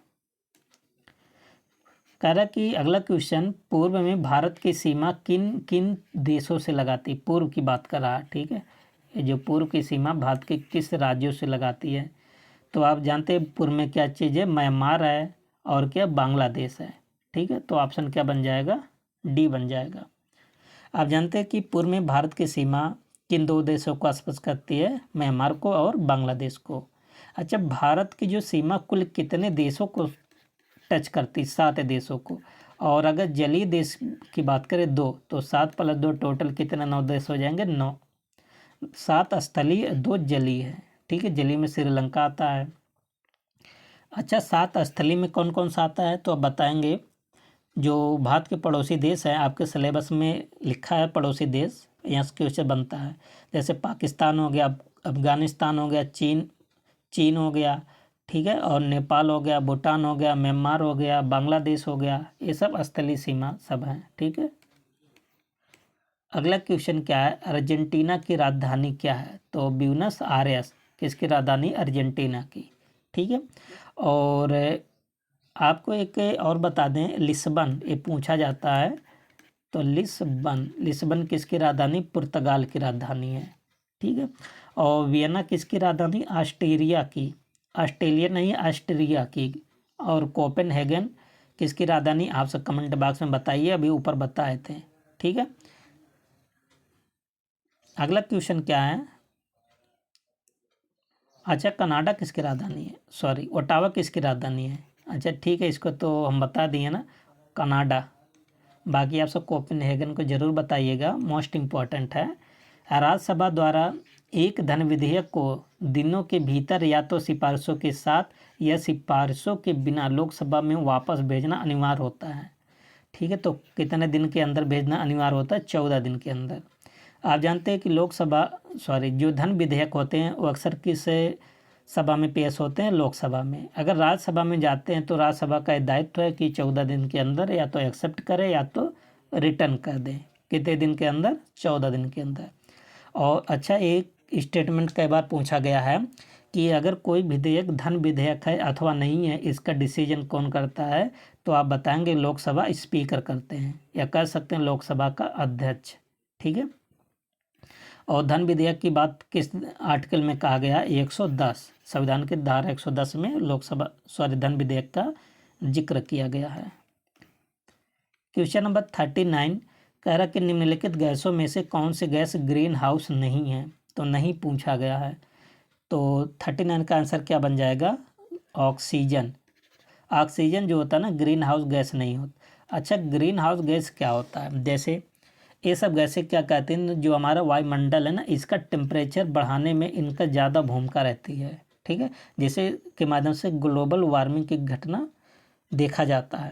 कह रहा कि अगला क्वेश्चन, पूर्व में भारत की सीमा किन किन देशों से लगाती? पूर्व की बात कर रहा है, ठीक है। ये जो पूर्व की सीमा भारत के किस राज्यों से लगाती है? तो आप जानते हैं पूर्व में क्या चीज़ है? म्यांमार है और क्या? बांग्लादेश है, ठीक है। तो ऑप्शन क्या बन जाएगा? डी बन जाएगा। आप जानते हैं कि पूर्व में भारत की सीमा किन 2 देशों को स्पर्श करती है? म्यांमार को और बांग्लादेश को। अच्छा, भारत की जो सीमा कुल कितने देशों को टच करती? 7 देशों को। और अगर जलीय देश की बात करें 2, तो 7 + 2 टोटल कितने? 9 देश हो जाएंगे। 9, 7 स्थलीय 2 जलीय है, ठीक है। जलीय में श्रीलंका आता है। अच्छा, 7 स्थलीय में कौन कौन सा आता है? तो आप बताएंगे जो भारत के पड़ोसी देश हैं, आपके सिलेबस में लिखा है पड़ोसी देश, यहाँ से क्वेश्चन बनता है। जैसे पाकिस्तान हो गया, अफगानिस्तान हो गया, चीन हो गया, ठीक है, और नेपाल हो गया, भूटान हो गया, म्यांमार हो गया, बांग्लादेश हो गया, ये सब स्थलीय सीमा सब हैं, ठीक है। अगला क्वेश्चन क्या है? अर्जेंटीना की राजधानी क्या है? तो ब्यूनस आयर्स। किसकी राजधानी? अर्जेंटीना की, ठीक है। और आपको एक और बता दें, लिस्बन, ये पूछा जाता है। तो लिस्बन किसकी राजधानी? पुर्तगाल की राजधानी है, ठीक है। और वियना किसकी राजधानी? ऑस्ट्रिया की, ऑस्ट्रेलिया नहीं, ऑस्ट्रिया की। और कोपेनहेगन किसकी राजधानी? आप सब कमेंट बॉक्स में बताइए, अभी ऊपर बताए थे। ठीक है, अगला क्वेश्चन क्या है? अच्छा, कनाडा किसकी राजधानी है? सॉरी, ओटावा किसकी राजधानी है? अच्छा ठीक है, इसको तो हम बता दिए ना, कनाडा। बाकी आप सब कोपेनहेगन को जरूर बताइएगा, मोस्ट इम्पॉर्टेंट है। राज्यसभा द्वारा एक धन विधेयक को दिनों के भीतर या तो सिफारिशों के साथ या सिफारिशों के बिना लोकसभा में वापस भेजना अनिवार्य होता है। ठीक है, तो कितने दिन के अंदर भेजना अनिवार्य होता है? 14 दिन के अंदर। आप जानते हैं कि जो धन विधेयक होते हैं वो अक्सर किस सभा में पेश होते हैं? लोकसभा में। अगर राज्यसभा में जाते हैं तो राज्यसभा का दायित्व है कि 14 दिन के अंदर या तो एक्सेप्ट करे या तो रिटर्न कर दें। कितने दिन के अंदर? 14 दिन के अंदर। और अच्छा, एक स्टेटमेंट कई बार पूछा गया है कि अगर कोई विधेयक धन विधेयक है अथवा नहीं है, इसका डिसीजन कौन करता है? तो आप बताएंगे लोकसभा स्पीकर करते हैं, या कह सकते हैं लोकसभा का अध्यक्ष। ठीक है। और धन विधेयक की बात किस आर्टिकल में कहा गया? 110, संविधान के धारा 110 में धन विधेयक का जिक्र किया गया है। क्वेश्चन नंबर 39 कह रहा कि निम्नलिखित गैसों में से कौन सी गैस ग्रीन हाउस नहीं है? तो नहीं पूछा गया है, तो 39 का आंसर क्या बन जाएगा? ऑक्सीजन। ऑक्सीजन जो होता है ना, ग्रीन हाउस गैस नहीं होता। अच्छा, ग्रीन हाउस गैस क्या होता है? जैसे ये सब गैसें क्या कहते हैं, जो हमारा वायुमंडल है ना, इसका टेम्परेचर बढ़ाने में इनका ज़्यादा भूमिका रहती है। ठीक है, जिससे के माध्यम से ग्लोबल वार्मिंग की घटना देखा जाता है।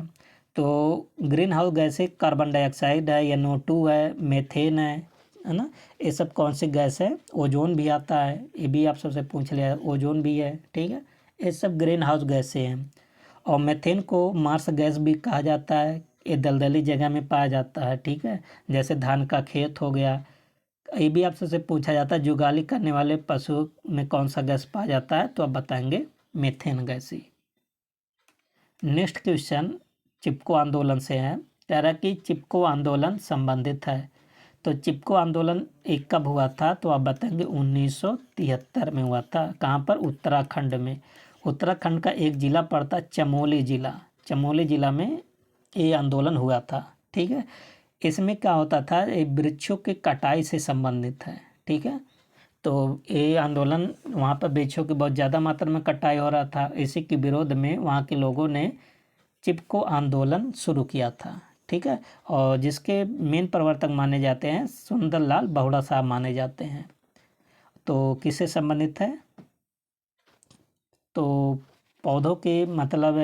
तो ग्रीन हाउस गैसें कार्बन डाइऑक्साइड है, NO2 है, मेथेन है ना, ये सब कौन सी गैस है? ओजोन भी आता है, ये भी आप सबसे पूछ लिया, ओजोन भी है। ठीक है, ये सब ग्रीन हाउस गैसें हैं। और मेथेन को मार्स गैस भी कहा जाता है, ये दलदली जगह में पाया जाता है। ठीक है, जैसे धान का खेत हो गया। ये भी आप सबसे पूछा जाता है, जुगाली करने वाले पशु में कौन सा गैस पाया जाता है? तो आप बताएंगे मेथेन गैस ही। नेक्स्ट क्वेश्चन चिपको आंदोलन से है। कह रहा है कि चिपको आंदोलन संबंधित है। तो चिपको आंदोलन एक कब हुआ था? तो आप बताएंगे 1973 में हुआ था। कहाँ पर? उत्तराखंड में। उत्तराखंड का एक जिला पड़ता चमोली जिला। चमोली जिला में ये आंदोलन हुआ था। ठीक है, इसमें क्या होता था? ये वृक्षों की कटाई से संबंधित है। ठीक है, तो ये आंदोलन वहाँ पर वृक्षों की बहुत ज़्यादा मात्रा में कटाई हो रहा था, इसी के विरोध में वहाँ के लोगों ने चिपको आंदोलन शुरू किया था। ठीक है, और जिसके मेन प्रवर्तक माने जाते हैं सुंदरलाल बहुड़ा साहब माने जाते हैं। तो किससे संबंधित है? तो पौधों के मतलब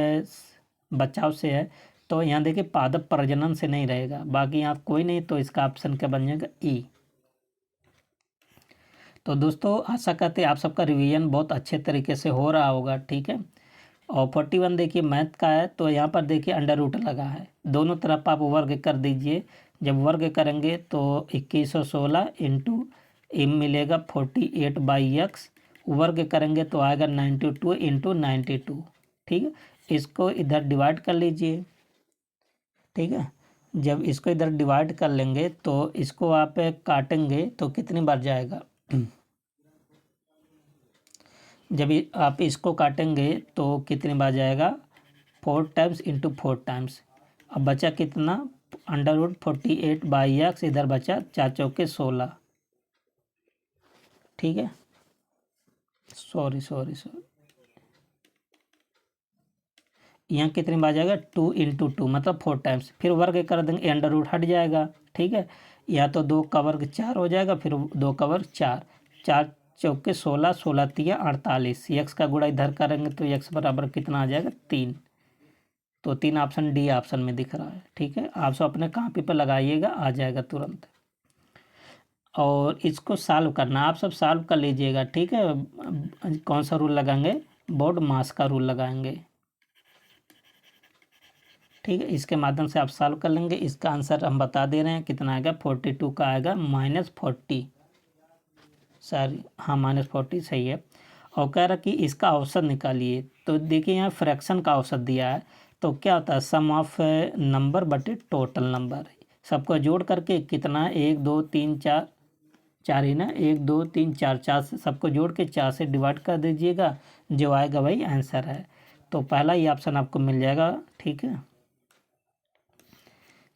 बचाव से है। तो यहाँ देखिए पादप प्रजनन से नहीं रहेगा, बाकी यहाँ कोई नहीं, तो इसका ऑप्शन क्या बन जाएगा? ई। तो दोस्तों आशा करते हैं आप सबका रिवीजन बहुत अच्छे तरीके से हो रहा होगा। ठीक है, और 41 देखिए मैथ का है, तो यहाँ पर देखिए अंडर रूट लगा है, दोनों तरफ आप वर्ग कर दीजिए। जब वर्ग करेंगे तो 2116 इंटू एम मिलेगा 48/x, वर्ग करेंगे तो आएगा 92 इंटू 92। ठीक है, इसको इधर डिवाइड कर लीजिए। ठीक है, जब इसको इधर डिवाइड कर लेंगे तो इसको आप काटेंगे तो कितनी बार जाएगा? जब आप इसको काटेंगे तो कितनी बार जाएगा? 4 टाइम्स इंटू 4 टाइम्स। अब बचा कितना? √48/x, इधर बचा 4 चौके 16। ठीक है, सॉरी, यहाँ कितनी बार जाएगा? 2 इंटू 2 मतलब 4 टाइम्स। फिर वर्ग कर देंगे, अंडर रूट हट जाएगा। ठीक है, या तो 2 का वर्ग 4 हो जाएगा, फिर 2 का वर्ग 4, 4 चौके 16, 16 तिया 48। यक्स का गुणा इधर करेंगे तो यक्स बराबर कितना आ जाएगा? 3। तो 3 ऑप्शन डी ऑप्शन में दिख रहा है। ठीक है, आप सब अपने कॉपी पर लगाइएगा, आ जाएगा तुरंत। और इसको सॉल्व करना, आप सब सॉल्व कर लीजिएगा। ठीक है, कौन सा रूल लगाएंगे? बोर्ड मास का रूल लगाएंगे। ठीक है, इसके माध्यम से आप सॉल्व कर लेंगे। इसका आंसर हम बता दे रहे हैं कितना आएगा? 42 का आएगा -40। सॉरी, हाँ -40 सही है। और कह रहा कि इसका औसत निकालिए। तो देखिए यहाँ फ्रैक्शन का औसत दिया है, तो क्या होता है? सम ऑफ नंबर बटे टोटल नंबर, सबको जोड़ करके कितना? 1 2 3 4 4 ही ना, 1 2 3 4, 4 से सबको जोड़ के 4 से डिवाइड कर दीजिएगा, जो आएगा वही आंसर है। तो पहला ही ऑप्शन आपको मिल जाएगा। ठीक है,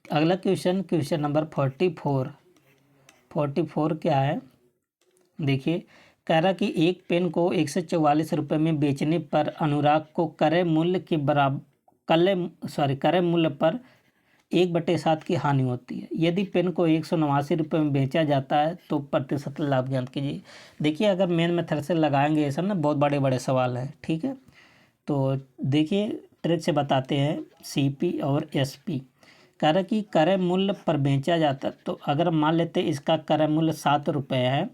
अगला क्वेश्चन नंबर 44 क्या है, देखिए कह रहा कि एक पेन को 144 रुपये में बेचने पर अनुराग को क्रय मूल्य के बराबर क्रय मूल्य पर 1/7 की हानि होती है। यदि पेन को 189 रुपये में बेचा जाता है तो प्रतिशत लाभ ज्ञात कीजिए। देखिए अगर मेन मेथड से लगाएंगे ये सब ना, बहुत बड़े बड़े सवाल हैं। ठीक है, तो देखिए ट्रिक से बताते हैं। CP और SP कह रहा कि क्रय मूल्य पर बेचा जाता है, तो अगर मान लेते इसका क्रय मूल्य 7 रुपये है,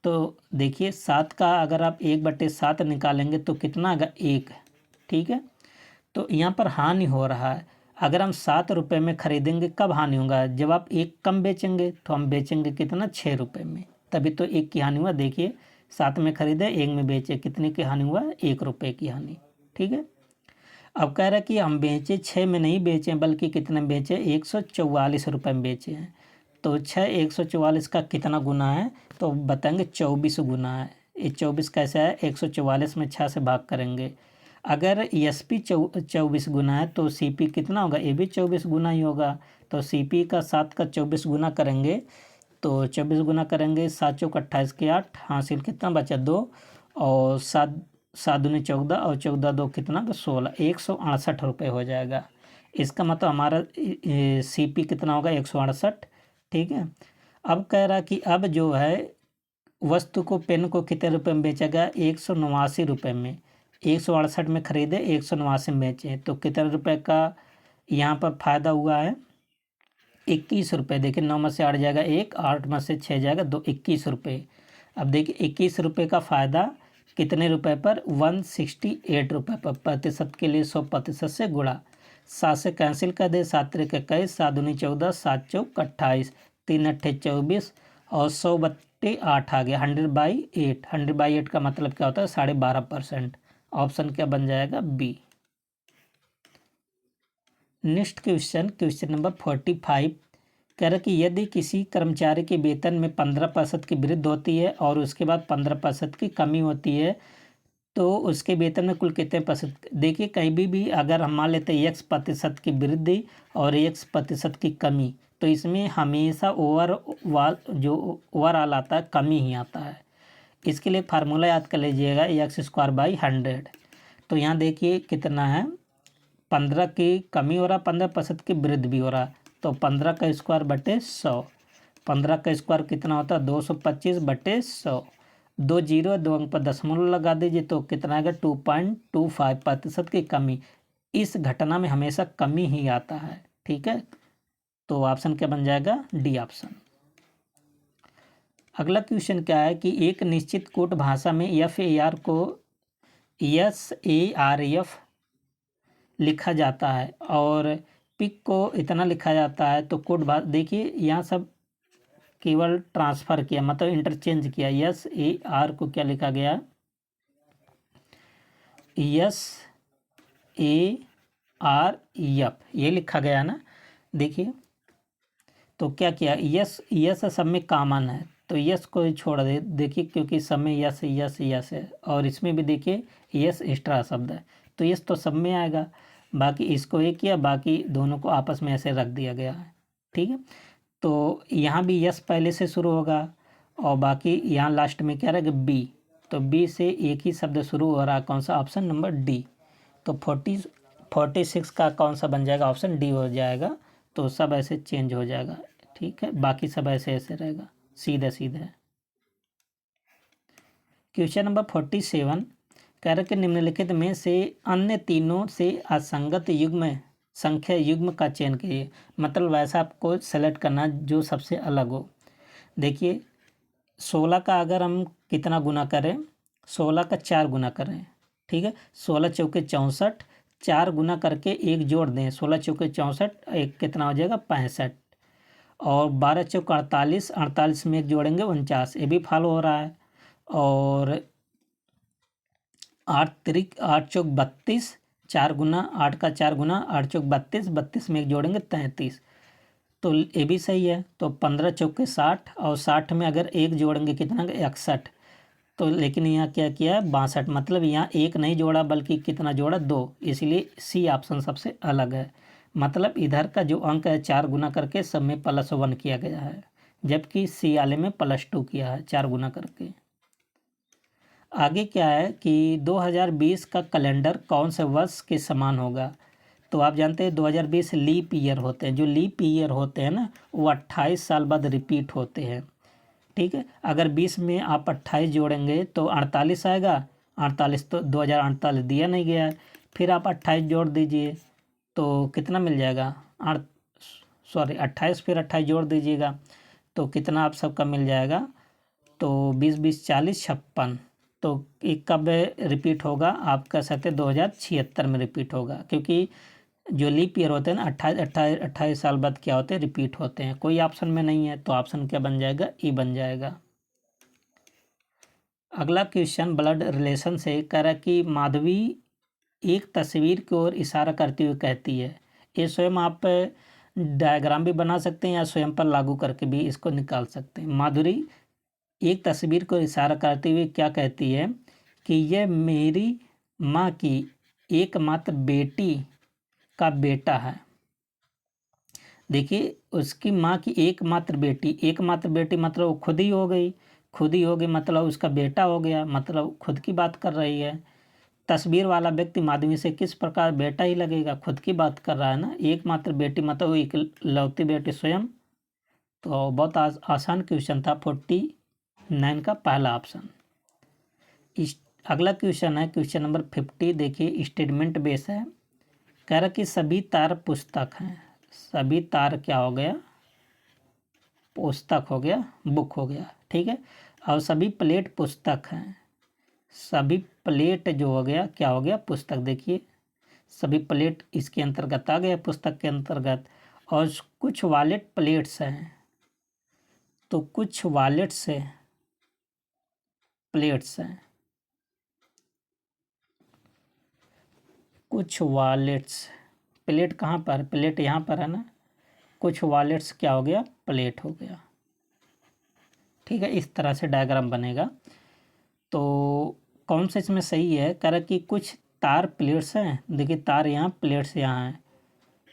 तो देखिए 7 का अगर आप 1/7 निकालेंगे तो कितना आएगा, 1। ठीक है, तो यहाँ पर हानि हो रहा है। अगर हम 7 रुपये में खरीदेंगे, कब हानि होगा, जब आप 1 कम बेचेंगे। तो हम बेचेंगे कितना, 6 रुपये में, तभी तो 1 की हानि हुआ। देखिए 7 में खरीदे, 1 में बेचे, कितने की हानि हुआ, 1 रुपये की हानि। ठीक है, अब कह रहा है कि हम बेचे 6 में नहीं बेचे, बल्कि कितने में बेचे, 144 रुपये में बेचे हैं। तो 6 144 का कितना गुना है, तो बताएंगे 24 गुना है। ये 24 कैसे है, 144 में 6 से भाग करेंगे। अगर SP 24 गुना है तो CP कितना होगा, ये भी 24 गुना ही होगा। तो CP का 7 का 24 गुना करेंगे, तो 24 गुना करेंगे, 7 चौक 28 के 8, हासिल कितना बचा, 2, और 7 7 दूनी 14, और 14 2 कितना, तो 16, 168 रुपये हो जाएगा। इसका मतलब हमारा CP कितना होगा, 168। ठीक है, अब कह रहा कि अब जो है वस्तु को, पेन को कितने रुपए में बेचा गया, 189 रुपये में। 168 में खरीदे, 189 में बेचे, तो कितने रुपए का यहाँ पर फायदा हुआ है, 21 रुपये। देखिए 9 में से 8 जाएगा 1, 8 में से 6 जाएगा 2, 21 रुपये। अब देखिए 21 रुपये का फ़ायदा कितने रुपए पर, 168 रुपये पर। प्रतिशत के लिए 100% से गुणा, 7 से कैंसिल कर दे, 7 3 21, 7 दूनी 14, 7 चौक 28, 3 अट्ठे 24, और 100/8 आ गया, 100/8। 100/8 का मतलब क्या होता है, 12.5%। ऑप्शन क्या बन जाएगा, B। नेक्स्ट क्वेश्चन नंबर 45 कह रहा कि यदि किसी कर्मचारी के वेतन में 15% की वृद्धि होती है और उसके बाद 15% की कमी होती है, तो उसके वेतन में कुल कितने %। देखिए कहीं भी अगर हम मान लेते हैं X% की वृद्धि और X% की कमी, तो इसमें हमेशा ओवरऑल आता है, कमी ही आता है। इसके लिए फार्मूला याद कर लीजिएगा, x²/100। तो यहाँ देखिए कितना है, 15 की कमी हो रहा, 15% की वृद्धि भी हो रहा, तो 15 का स्क्वायर बटे 100। 15 का स्क्वायर कितना होता है, 225/100। 2 जीरो 2 अंक पर दशमलव लगा दीजिए, तो कितना आएगा, 2.25% की कमी। इस घटना में हमेशा कमी ही आता है। ठीक है, तो ऑप्शन क्या बन जाएगा, D ऑप्शन। अगला क्वेश्चन क्या है कि एक निश्चित कोट भाषा में FAR को SARF लिखा जाता है और पिक को इतना लिखा जाता है, तो कोड भाषा, देखिए यहाँ सब केवल ट्रांसफ़र किया, मतलब इंटरचेंज किया। SAR को क्या लिखा गया, SARF ये लिखा गया ना। देखिए तो क्या किया, यस सब में कॉमन है, तो यस को ही छोड़ दे। देखिए क्योंकि सब में यस है, और इसमें भी देखिए यस एक्स्ट्रा शब्द है, तो यस तो सब में आएगा। बाकी इसको एक किया, बाकी दोनों को आपस में ऐसे रख दिया गया है। ठीक है, तो यहाँ भी यस पहले से शुरू होगा, और बाकी यहाँ लास्ट में क्या रहेगा, B। तो B से एक ही शब्द शुरू हो रहा, कौन सा, ऑप्शन नंबर D। तो 46 का कौन सा बन जाएगा, ऑप्शन D हो जाएगा। तो सब ऐसे चेंज हो जाएगा। ठीक है, बाकी सब ऐसे ऐसे रहेगा, सीधे सीधे। क्वेश्चन नंबर 47 कह रहा कि निम्नलिखित में से अन्य तीनों से असंगत संख्या युग्म का चयन कीजिए। मतलब वैसा आपको सेलेक्ट करना जो सबसे अलग हो। देखिए 16 का अगर हम कितना गुना करें, 16 का 4 गुना करें। ठीक है, 16 चौके 64, 4 गुना करके 1 जोड़ दें, 16 चौके 64, एक कितना हो जाएगा, 65। और 12 चौक 48, 48 में 1 जोड़ेंगे 49, ये भी फॉलो हो रहा है। और 8 चौक 32, 4 गुना 8 का 4 गुना 8 चौक 32, 32 में 1 जोड़ेंगे 33। तो ये भी सही है। तो 15 चौके 60 और 60 में अगर एक जोड़ेंगे कितना 61। तो लेकिन यहाँ क्या किया है 62, मतलब यहाँ एक नहीं जोड़ा बल्कि कितना जोड़ा 2, इसलिए सी ऑप्शन सबसे अलग है। मतलब इधर का जो अंक है 4 गुना करके सब में +1 किया गया है, जबकि सी वाले में +2 किया है 4 गुना करके। आगे क्या है कि 2020 का कैलेंडर कौन से वर्ष के समान होगा। तो आप जानते हैं 2020 लीप ईयर होते हैं। जो लीप ईयर होते हैं ना वो 28 साल बाद रिपीट होते हैं। ठीक है, अगर 20 में आप 28 जोड़ेंगे तो 48 आएगा। 48 तो 2048 दिया नहीं गया है। फिर आप 28 जोड़ दीजिए तो कितना मिल जाएगा 28, फिर 28 जोड़ दीजिएगा तो कितना आप सबका मिल जाएगा। तो 20 20 40 56। तो एक कब रिपीट होगा आप कह सकते हैं 2076 में रिपीट होगा, क्योंकि जो लीप ईयर होते हैं ना 28 साल बाद क्या होते हैं रिपीट होते हैं। कोई ऑप्शन में नहीं है तो ऑप्शन क्या बन जाएगा ई बन जाएगा। अगला क्वेश्चन ब्लड रिलेशन से कह रहा है कि माधवी एक तस्वीर की ओर इशारा करती हुई कहती है। ये स्वयं आप डायग्राम भी बना सकते हैं या स्वयं पर लागू करके भी इसको निकाल सकते हैं। माधुरी एक तस्वीर को इशारा करते हुए क्या कहती है कि यह मेरी माँ की एकमात्र बेटी का बेटा है। देखिए उसकी माँ की एकमात्र बेटी मतलब वो खुद ही हो गई। खुद ही हो गई मतलब उसका बेटा हो गया, मतलब खुद की बात कर रही है। तस्वीर वाला व्यक्ति माधवी से किस प्रकार बेटा ही लगेगा, खुद की बात कर रहा है ना। एकमात्र बेटी मतलब इकलौती बेटी स्वयं। तो बहुत आसान क्वेश्चन था 49 का पहला ऑप्शन। अगला क्वेश्चन है क्वेश्चन नंबर 50। देखिए स्टेटमेंट बेस है। कह रहा कि सभी तार पुस्तक हैं। सभी तार क्या हो गया पुस्तक हो गया, बुक हो गया। ठीक है, और सभी प्लेट पुस्तक हैं। सभी प्लेट जो हो गया क्या हो गया पुस्तक। देखिए सभी प्लेट इसके अंतर्गत आ गया पुस्तक के अंतर्गत। और कुछ वॉलेट प्लेट्स हैं। तो कुछ वॉलेट्स है प्लेट्स हैं। कुछ वॉलेट्स प्लेट कहाँ पर, प्लेट यहाँ पर है ना। कुछ वॉलेट्स क्या हो गया प्लेट हो गया। ठीक है, इस तरह से डायग्राम बनेगा। तो कौन सा इसमें सही है। कह रहा कि कुछ तार प्लेट्स हैं। देखिए तार यहाँ प्लेट्स यहाँ हैं,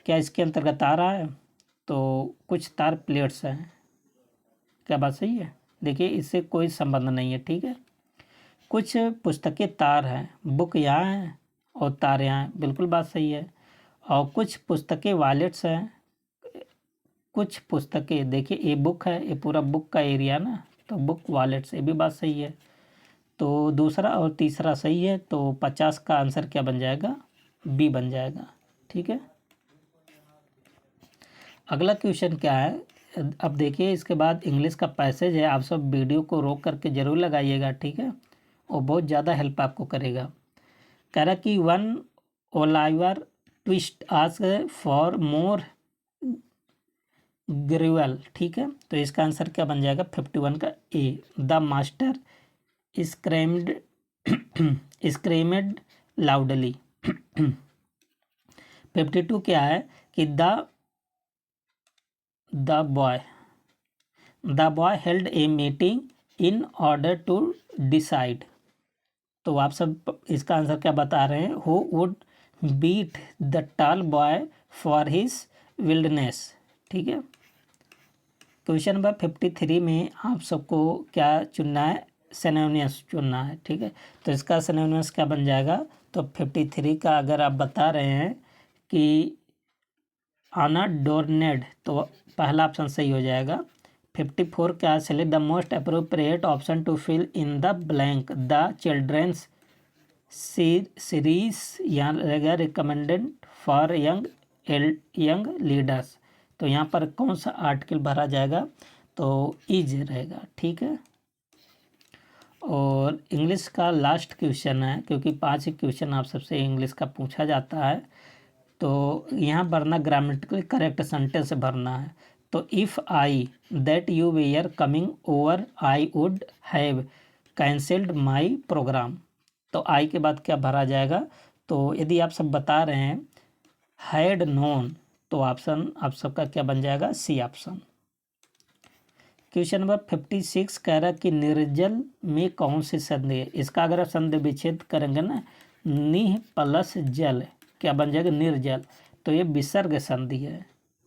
क्या इसके अंतर्गत आ रहा है। तो कुछ तार प्लेट्स हैं, क्या बात सही है। देखिए इससे कोई संबंध नहीं है। ठीक है, कुछ पुस्तकें तार हैं, बुक यहाँ है और तार यहाँ है, बिल्कुल बात सही है। और कुछ पुस्तकें वॉलेट्स हैं। कुछ पुस्तकें देखिए ये बुक है, ये पूरा बुक का एरिया ना, तो बुक वॉलेट्स, ये भी बात सही है। तो दूसरा और तीसरा सही है। तो 50 का आंसर क्या बन जाएगा बी बन जाएगा। ठीक है, अगला क्वेश्चन क्या है। अब देखिए इसके बाद इंग्लिश का पैसेज है। आप सब वीडियो को रोक करके ज़रूर लगाइएगा। ठीक है, और बहुत ज़्यादा हेल्प आपको करेगा। कह रहा कि one Oliver twist ask for more gravel. ठीक है, तो इसका आंसर क्या बन जाएगा 51 का A. The master screamed screamed loudly. 52 क्या है कि the boy held a meeting in order to decide. तो आप सब इसका आंसर क्या बता रहे हैं। Who would beat the tall boy for his wildness. ठीक है, क्वेश्चन नंबर 53 में आप सबको क्या चुनना है सिनोनिम्स चुनना है। ठीक है, तो इसका सिनोनिम्स क्या बन जाएगा। तो 53 का अगर आप बता रहे हैं कि आना डोरनेड तो पहला ऑप्शन सही हो जाएगा। 54 क्या select the most appropriate option to fill in the blank. The children's series यहाँ रहेगा रिकमेंडेड फॉर यंग लीडर्स। तो यहाँ पर कौन सा आर्टिकल भरा जाएगा तो इज रहेगा। ठीक है, और इंग्लिश का लास्ट क्वेश्चन है, क्योंकि 5 ही क्वेश्चन आप सबसे इंग्लिश का पूछा जाता है। तो यहाँ भरना ग्रामेटिकली करेक्ट सेंटेंस भरना है। तो if I that you were coming over I would have cancelled my programme. तो आई के बाद क्या भरा जाएगा। तो यदि आप सब बता रहे हैं हैड नोन तो ऑप्शन आप सबका क्या बन जाएगा, सी ऑप्शन। क्वेश्चन नंबर 56 कह रहा है कि निर्जल में कौन सी संधि है। इसका अगर आप संधि विच्छेद करेंगे ना, निह प्लस जल क्या बन जाएगा, निर्जल, तो ये विसर्ग संधि है,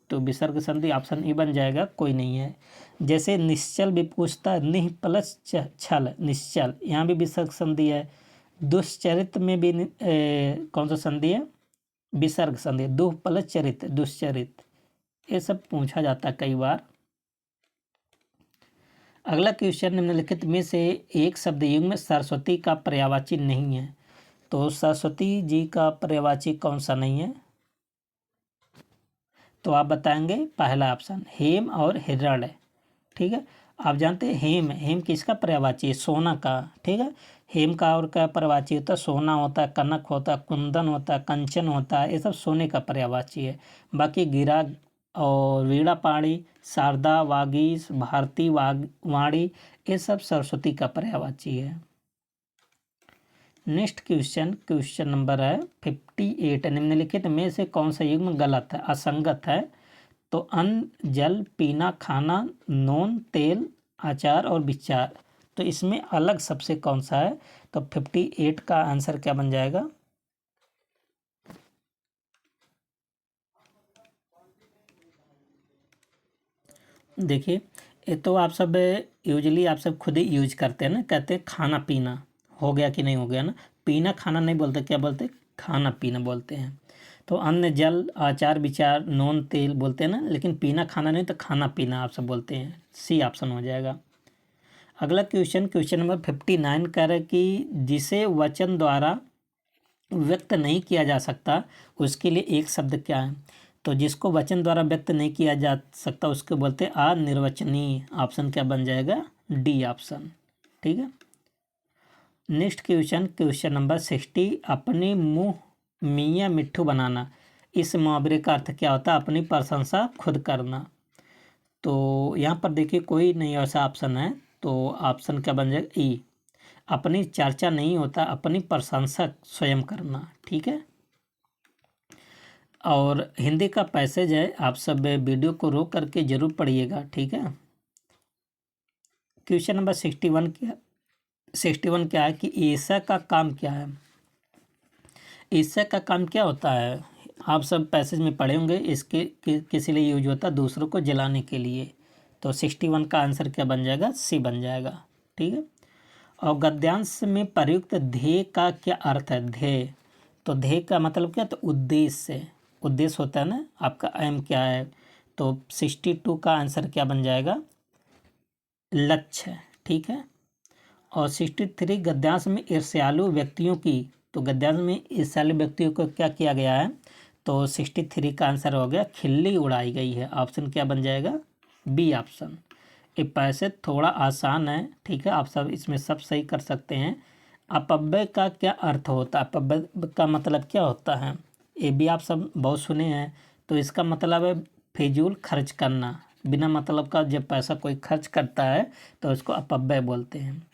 तो विसर्ग संधि ऑप्शन ए बन जाएगा, कोई नहीं है। जैसे निश्चल भी पूछता है, निह प्लस छल निश्चल, यहाँ भी विसर्ग संधि है। दुष्चरित में भी कौन सा संधि है, विसर्ग संधि, दुह प्लस चरित दुष्चरित, ये सब पूछा जाता है कई बार। अगला क्वेश्चन, निम्नलिखित में से एक शब्द युग में सरस्वती का पर्यायवाची नहीं है, तो सरस्वती जी का पर्यायवाची कौन सा नहीं है, तो आप बताएंगे पहला ऑप्शन हेम और हिरण्य। ठीक है, आप जानते हैं हेम, हेम किसका पर्यायवाची है, सोना का। ठीक है, हेम का और का पर्यायवाची होता है सोना होता है, कनक होता है, कुंदन होता है, कंचन होता है, ये सब सोने का पर्यायवाची है। बाकी गिरा और वीणा पाणी, शारदा, वागीश, भारती वाणी, ये सब सरस्वती का पर्यायवाची है। नेक्स्ट क्वेश्चन, क्वेश्चन नंबर है 58, निम्नलिखित में से कौन सा युग्म गलत है, असंगत है, तो अन्न, जल, पीना, खाना, नून, तेल, अचार और विचार, तो इसमें अलग सबसे कौन सा है, तो 58 का आंसर क्या बन जाएगा, देखिए ये तो आप सब यूजली आप सब खुद ही यूज करते हैं ना, कहते हैं खाना पीना, हो गया कि नहीं हो गया ना, पीना खाना नहीं बोलते, क्या बोलते, खाना पीना बोलते हैं। तो अन्न, जल, आचार, विचार, नून, तेल बोलते हैं ना, लेकिन पीना खाना नहीं, तो खाना पीना आप सब बोलते हैं, सी ऑप्शन हो जाएगा। अगला क्वेश्चन, क्वेश्चन नंबर 59 कह रहा है कि जिसे वचन द्वारा व्यक्त नहीं किया जा सकता उसके लिए एक शब्द क्या है, तो जिसको वचन द्वारा व्यक्त नहीं किया जा सकता उसको बोलते हैं अनिर्वचनीय, ऑप्शन क्या बन जाएगा, डी ऑप्शन। ठीक है, नेक्स्ट क्वेश्चन, क्वेश्चन नंबर 60, अपने मुंह मियाँ मिट्ठू बनाना, इस मुहावरे का अर्थ क्या होता है, अपनी प्रशंसा खुद करना, तो यहाँ पर देखिए कोई नहीं ऐसा ऑप्शन है, तो ऑप्शन क्या बन जाएगा, ई, अपनी चर्चा नहीं होता, अपनी प्रशंसा स्वयं करना। ठीक है, और हिंदी का पैसेज है, आप सब वीडियो को रोक करके जरूर पढ़िएगा। ठीक है, क्वेश्चन नंबर 61 क्या है कि ईर्ष्या का काम क्या है, ईर्ष्या का काम क्या होता है, आप सब पैसेज में पढ़े होंगे, इसके किसी लिए यूज होता है, दूसरों को जलाने के लिए, तो 61 का आंसर क्या बन जाएगा, सी बन जाएगा। ठीक है, और गद्यांश में प्रयुक्त ध्येय का क्या अर्थ है, ध्येय, तो ध्येय का मतलब क्या, तो उद्देश्य, उद्देश्य होता है ना, आपका एम क्या है, तो 62 का आंसर क्या बन जाएगा, लक्ष्य। ठीक है, और 63 गद्यांश में ईर्ष्यालु व्यक्तियों की, तो गद्यांश में ईर्ष्यालु व्यक्तियों को क्या किया गया है, तो 63 का आंसर हो गया खिल्ली उड़ाई गई है, ऑप्शन क्या बन जाएगा, बी ऑप्शन। ये पैसे थोड़ा आसान है। ठीक है, आप सब इसमें सब सही कर सकते हैं। अपव्यय का क्या अर्थ होता है, अपव्यय का मतलब क्या होता है, ये भी आप सब बहुत सुने हैं, तो इसका मतलब है फिजूल खर्च करना, बिना मतलब का जब पैसा कोई खर्च करता है तो उसको अपव्यय बोलते हैं।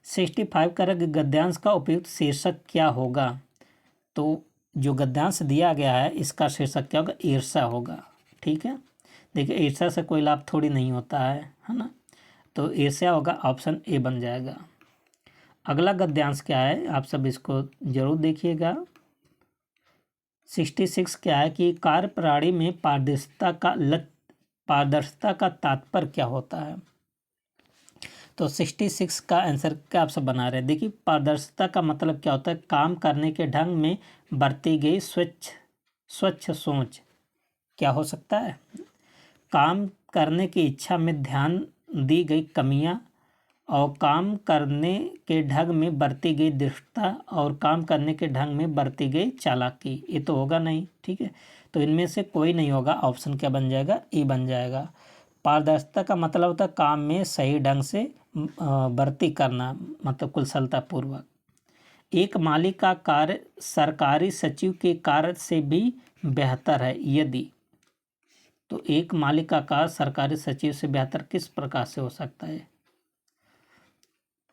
65 का गद्यांश का उपयुक्त शीर्षक क्या होगा, तो जो गद्यांश दिया गया है इसका शीर्षक क्या होगा, ईर्ष्या होगा। ठीक है, देखिए ईर्ष्या से कोई लाभ थोड़ी नहीं होता है ना, तो ईर्ष्या होगा, ऑप्शन ए बन जाएगा। अगला गद्यांश क्या है, आप सब इसको जरूर देखिएगा। 66 क्या है कि कार्य प्रणाली में पारदर्शिता का तात्पर्य क्या होता है, तो 66 का आंसर क्या आप सब बना रहे हैं, देखिए पारदर्शिता का मतलब क्या होता है, काम करने के ढंग में बरती गई स्वच्छ सोच, क्या हो सकता है, काम करने की इच्छा में ध्यान दी गई कमियां, और काम करने के ढंग में बरती गई दृढ़ता, और काम करने के ढंग में बरती गई चालाकी, ये तो होगा नहीं। ठीक है, तो इनमें से कोई नहीं होगा, ऑप्शन क्या बन जाएगा, ई बन जाएगा। पारदर्शिता का मतलब होता है काम में सही ढंग से भर्ती करना, मतलब कुशलता पूर्वक। एक माली का कार्य सरकारी सचिव के कार्य से भी बेहतर है यदि, तो एक माली का कार्य सरकारी सचिव से बेहतर किस प्रकार से हो सकता है,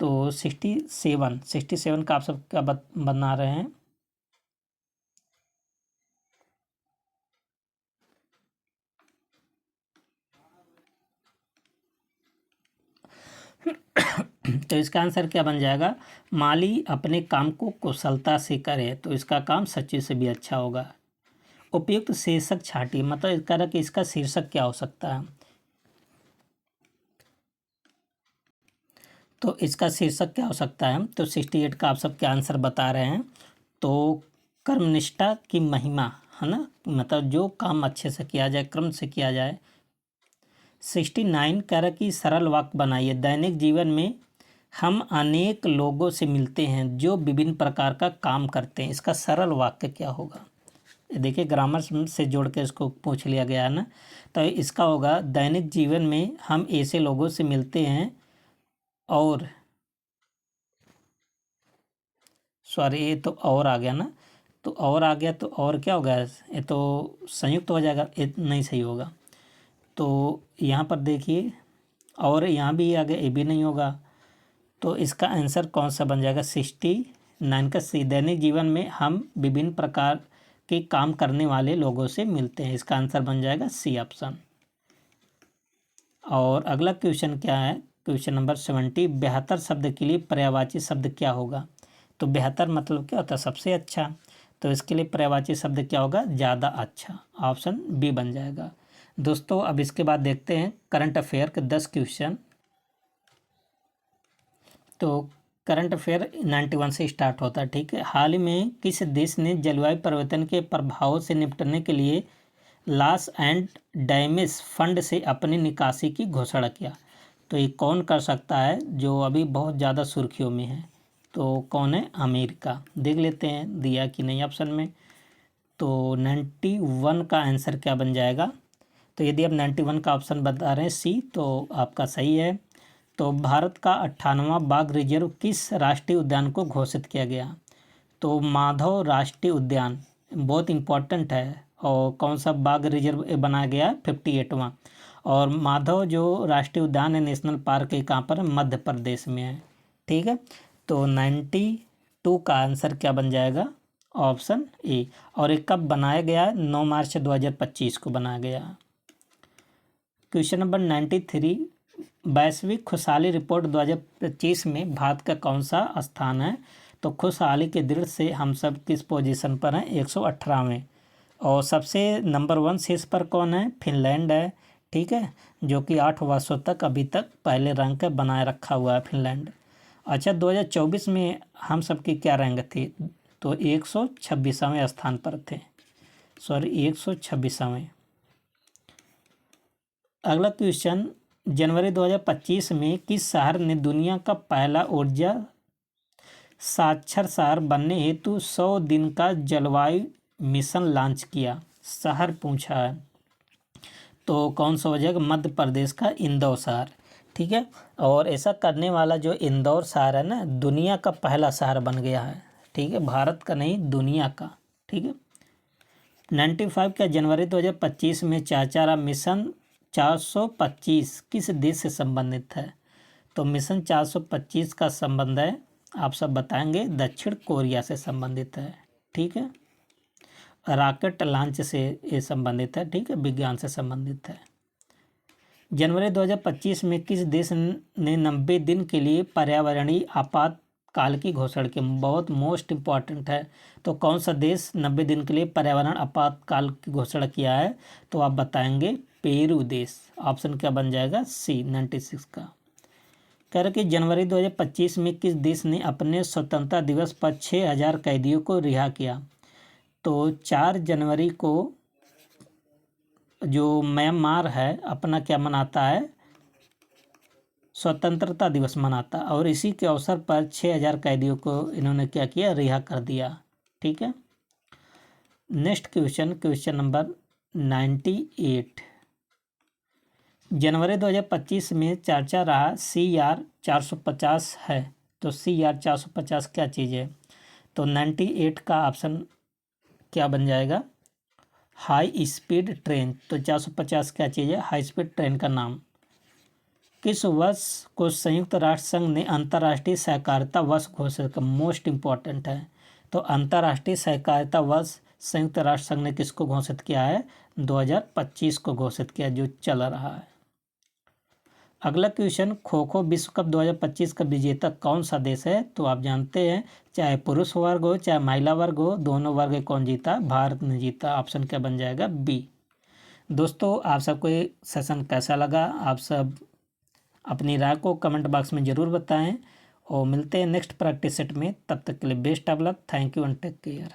तो 67 का आप सब क्या बना रहे हैं, तो इसका आंसर क्या बन जाएगा, माली अपने काम को कुशलता से करे तो इसका काम सचिव से भी अच्छा होगा। उपयुक्त शीर्षक छांटिए, मतलब इस तरह कि इसका शीर्षक क्या हो सकता है। तो इसका शीर्षक क्या हो सकता है, तो 68 का आप सबके आंसर बता रहे हैं। तो कर्मनिष्ठा की महिमा, है ना, मतलब जो काम अच्छे से किया जाए, क्रम से किया जाए। 69 कह रहा कि सरल वाक्य बनाइए। दैनिक जीवन में हम अनेक लोगों से मिलते हैं जो विभिन्न प्रकार का काम करते हैं, इसका सरल वाक्य क्या होगा। देखिए ग्रामर से जोड़ के इसको पूछ लिया गया है ना। तो इसका होगा, दैनिक जीवन में हम ऐसे लोगों से मिलते हैं और, सॉरी ये तो और आ गया ना, तो और आ गया तो और क्या होगा, ये तो संयुक्त हो जाएगा, ये नहीं सही होगा। तो यहाँ पर देखिए और यहाँ भी आ गया, ये भी नहीं होगा। तो इसका आंसर कौन सा बन जाएगा, 69 का सी। दैनिक जीवन में हम विभिन्न प्रकार के काम करने वाले लोगों से मिलते हैं, इसका आंसर बन जाएगा सी ऑप्शन। और अगला क्वेश्चन क्या है, क्वेश्चन नंबर 70, बेहतर शब्द के लिए पर्यायवाची शब्द क्या होगा। तो बेहतर मतलब क्या होता है, सबसे अच्छा। तो इसके लिए पर्यायवाची शब्द क्या होगा, ज़्यादा अच्छा, ऑप्शन बी बन जाएगा। दोस्तों अब इसके बाद देखते हैं करंट अफेयर के 10 क्वेश्चन। तो करंट अफेयर 91 से स्टार्ट होता है, ठीक है। हाल ही में किस देश ने जलवायु परिवर्तन के प्रभावों से निपटने के लिए लॉस एंड डैमेज फंड से अपनी निकासी की घोषणा किया। तो ये कौन कर सकता है जो अभी बहुत ज़्यादा सुर्खियों में है, तो कौन है, अमेरिका। देख लेते हैं दिया कि नहीं ऑप्शन में। तो 91 का आंसर क्या बन जाएगा, तो यदि आप 91 का ऑप्शन बता रहे हैं सी, तो आपका सही है। तो भारत का 98वां बाघ रिजर्व किस राष्ट्रीय उद्यान को घोषित किया गया। तो माधव राष्ट्रीय उद्यान बहुत इम्पोर्टेंट है। और कौन सा बाघ रिजर्व बनाया गया, 58वां। और माधव जो राष्ट्रीय उद्यान है, नेशनल पार्क है, कहाँ पर, मध्य प्रदेश में है, ठीक है। तो 92 का आंसर क्या बन जाएगा, ऑप्शन ए। और ये कब बनाया गया, 9 मार्च 2025 को बनाया गया। क्वेश्चन नंबर 93, वैश्विक खुशहाली रिपोर्ट 2025 में भारत का कौन सा स्थान है। तो खुशहाली के दृढ़ से हम सब किस पोजीशन पर हैं, 118वें। और सबसे नंबर 1 शीर्ष पर कौन है, फिनलैंड है, ठीक है, जो कि 8 वर्षों तक अभी तक पहले रैंक बनाए रखा हुआ है फिनलैंड। अच्छा 2024 में हम सबकी क्या रैंक थी, तो 126वें स्थान पर थे, सॉरी 126वें। अगला क्वेश्चन, जनवरी 2025 में किस शहर ने दुनिया का पहला ऊर्जा साक्षर शहर बनने हेतु 100 दिन का जलवायु मिशन लॉन्च किया, शहर पूछा है। तो कौन सा हो जाएगा, मध्य प्रदेश का इंदौर शहर, ठीक है। और ऐसा करने वाला जो इंदौर शहर है ना, दुनिया का पहला शहर बन गया है, ठीक है, भारत का नहीं दुनिया का, ठीक है। 95 का जनवरी 2025 में चाचारा मिशन 425 किस देश से संबंधित है। तो मिशन 425 का संबंध है, आप सब बताएंगे, दक्षिण कोरिया से संबंधित है, ठीक है। रॉकेट लॉन्च से ये संबंधित है, ठीक है, विज्ञान से संबंधित है। जनवरी 2025 में किस देश ने 90 दिन के लिए पर्यावरणीय आपातकाल की घोषणा की, बहुत मोस्ट इम्पॉर्टेंट है। तो कौन सा देश 90 दिन के लिए पर्यावरण आपातकाल की घोषणा किया है, तो आप बताएंगे पेरू देश, ऑप्शन क्या बन जाएगा, सी 96 का। कह रहे कि जनवरी 2025 में किस देश ने अपने स्वतंत्रता दिवस पर 6000 कैदियों को रिहा किया। तो 4 जनवरी को जो म्यांमार है अपना क्या मनाता है, स्वतंत्रता दिवस मनाता, और इसी के अवसर पर 6000 कैदियों को इन्होंने क्या किया, रिहा कर दिया, ठीक है। नेक्स्ट क्वेश्चन, क्वेश्चन नंबर 98, जनवरी 2025 में चर्चा रहा CR 450 है। तो CR 450 क्या चीज़ है, तो 98 का ऑप्शन क्या बन जाएगा, हाई स्पीड ट्रेन। तो 450 क्या चीज़ है, हाई स्पीड ट्रेन का नाम। किस वर्ष को संयुक्त राष्ट्र संघ ने अंतर्राष्ट्रीय सहकारिता वर्ष घोषित किया, मोस्ट इम्पॉर्टेंट है। तो अंतर्राष्ट्रीय सहकारिता वर्ष संयुक्त राष्ट्र संघ ने किसको घोषित किया है, 2025 को घोषित किया, जो चल रहा है। अगला क्वेश्चन, खो खो विश्व कप 2025 का विजेता कौन सा देश है? तो आप जानते हैं, चाहे पुरुष वर्ग हो चाहे महिला वर्ग हो, दोनों वर्ग कौन जीता? भारत ने जीता। ऑप्शन क्या बन जाएगा? बी। दोस्तों, आप सबको ये सेशन कैसा लगा? आप सब अपनी राय को कमेंट बॉक्स में ज़रूर बताएं और मिलते हैं नेक्स्ट प्रैक्टिस सेट में। तब तक के लिए best of luck. Thank you and take care.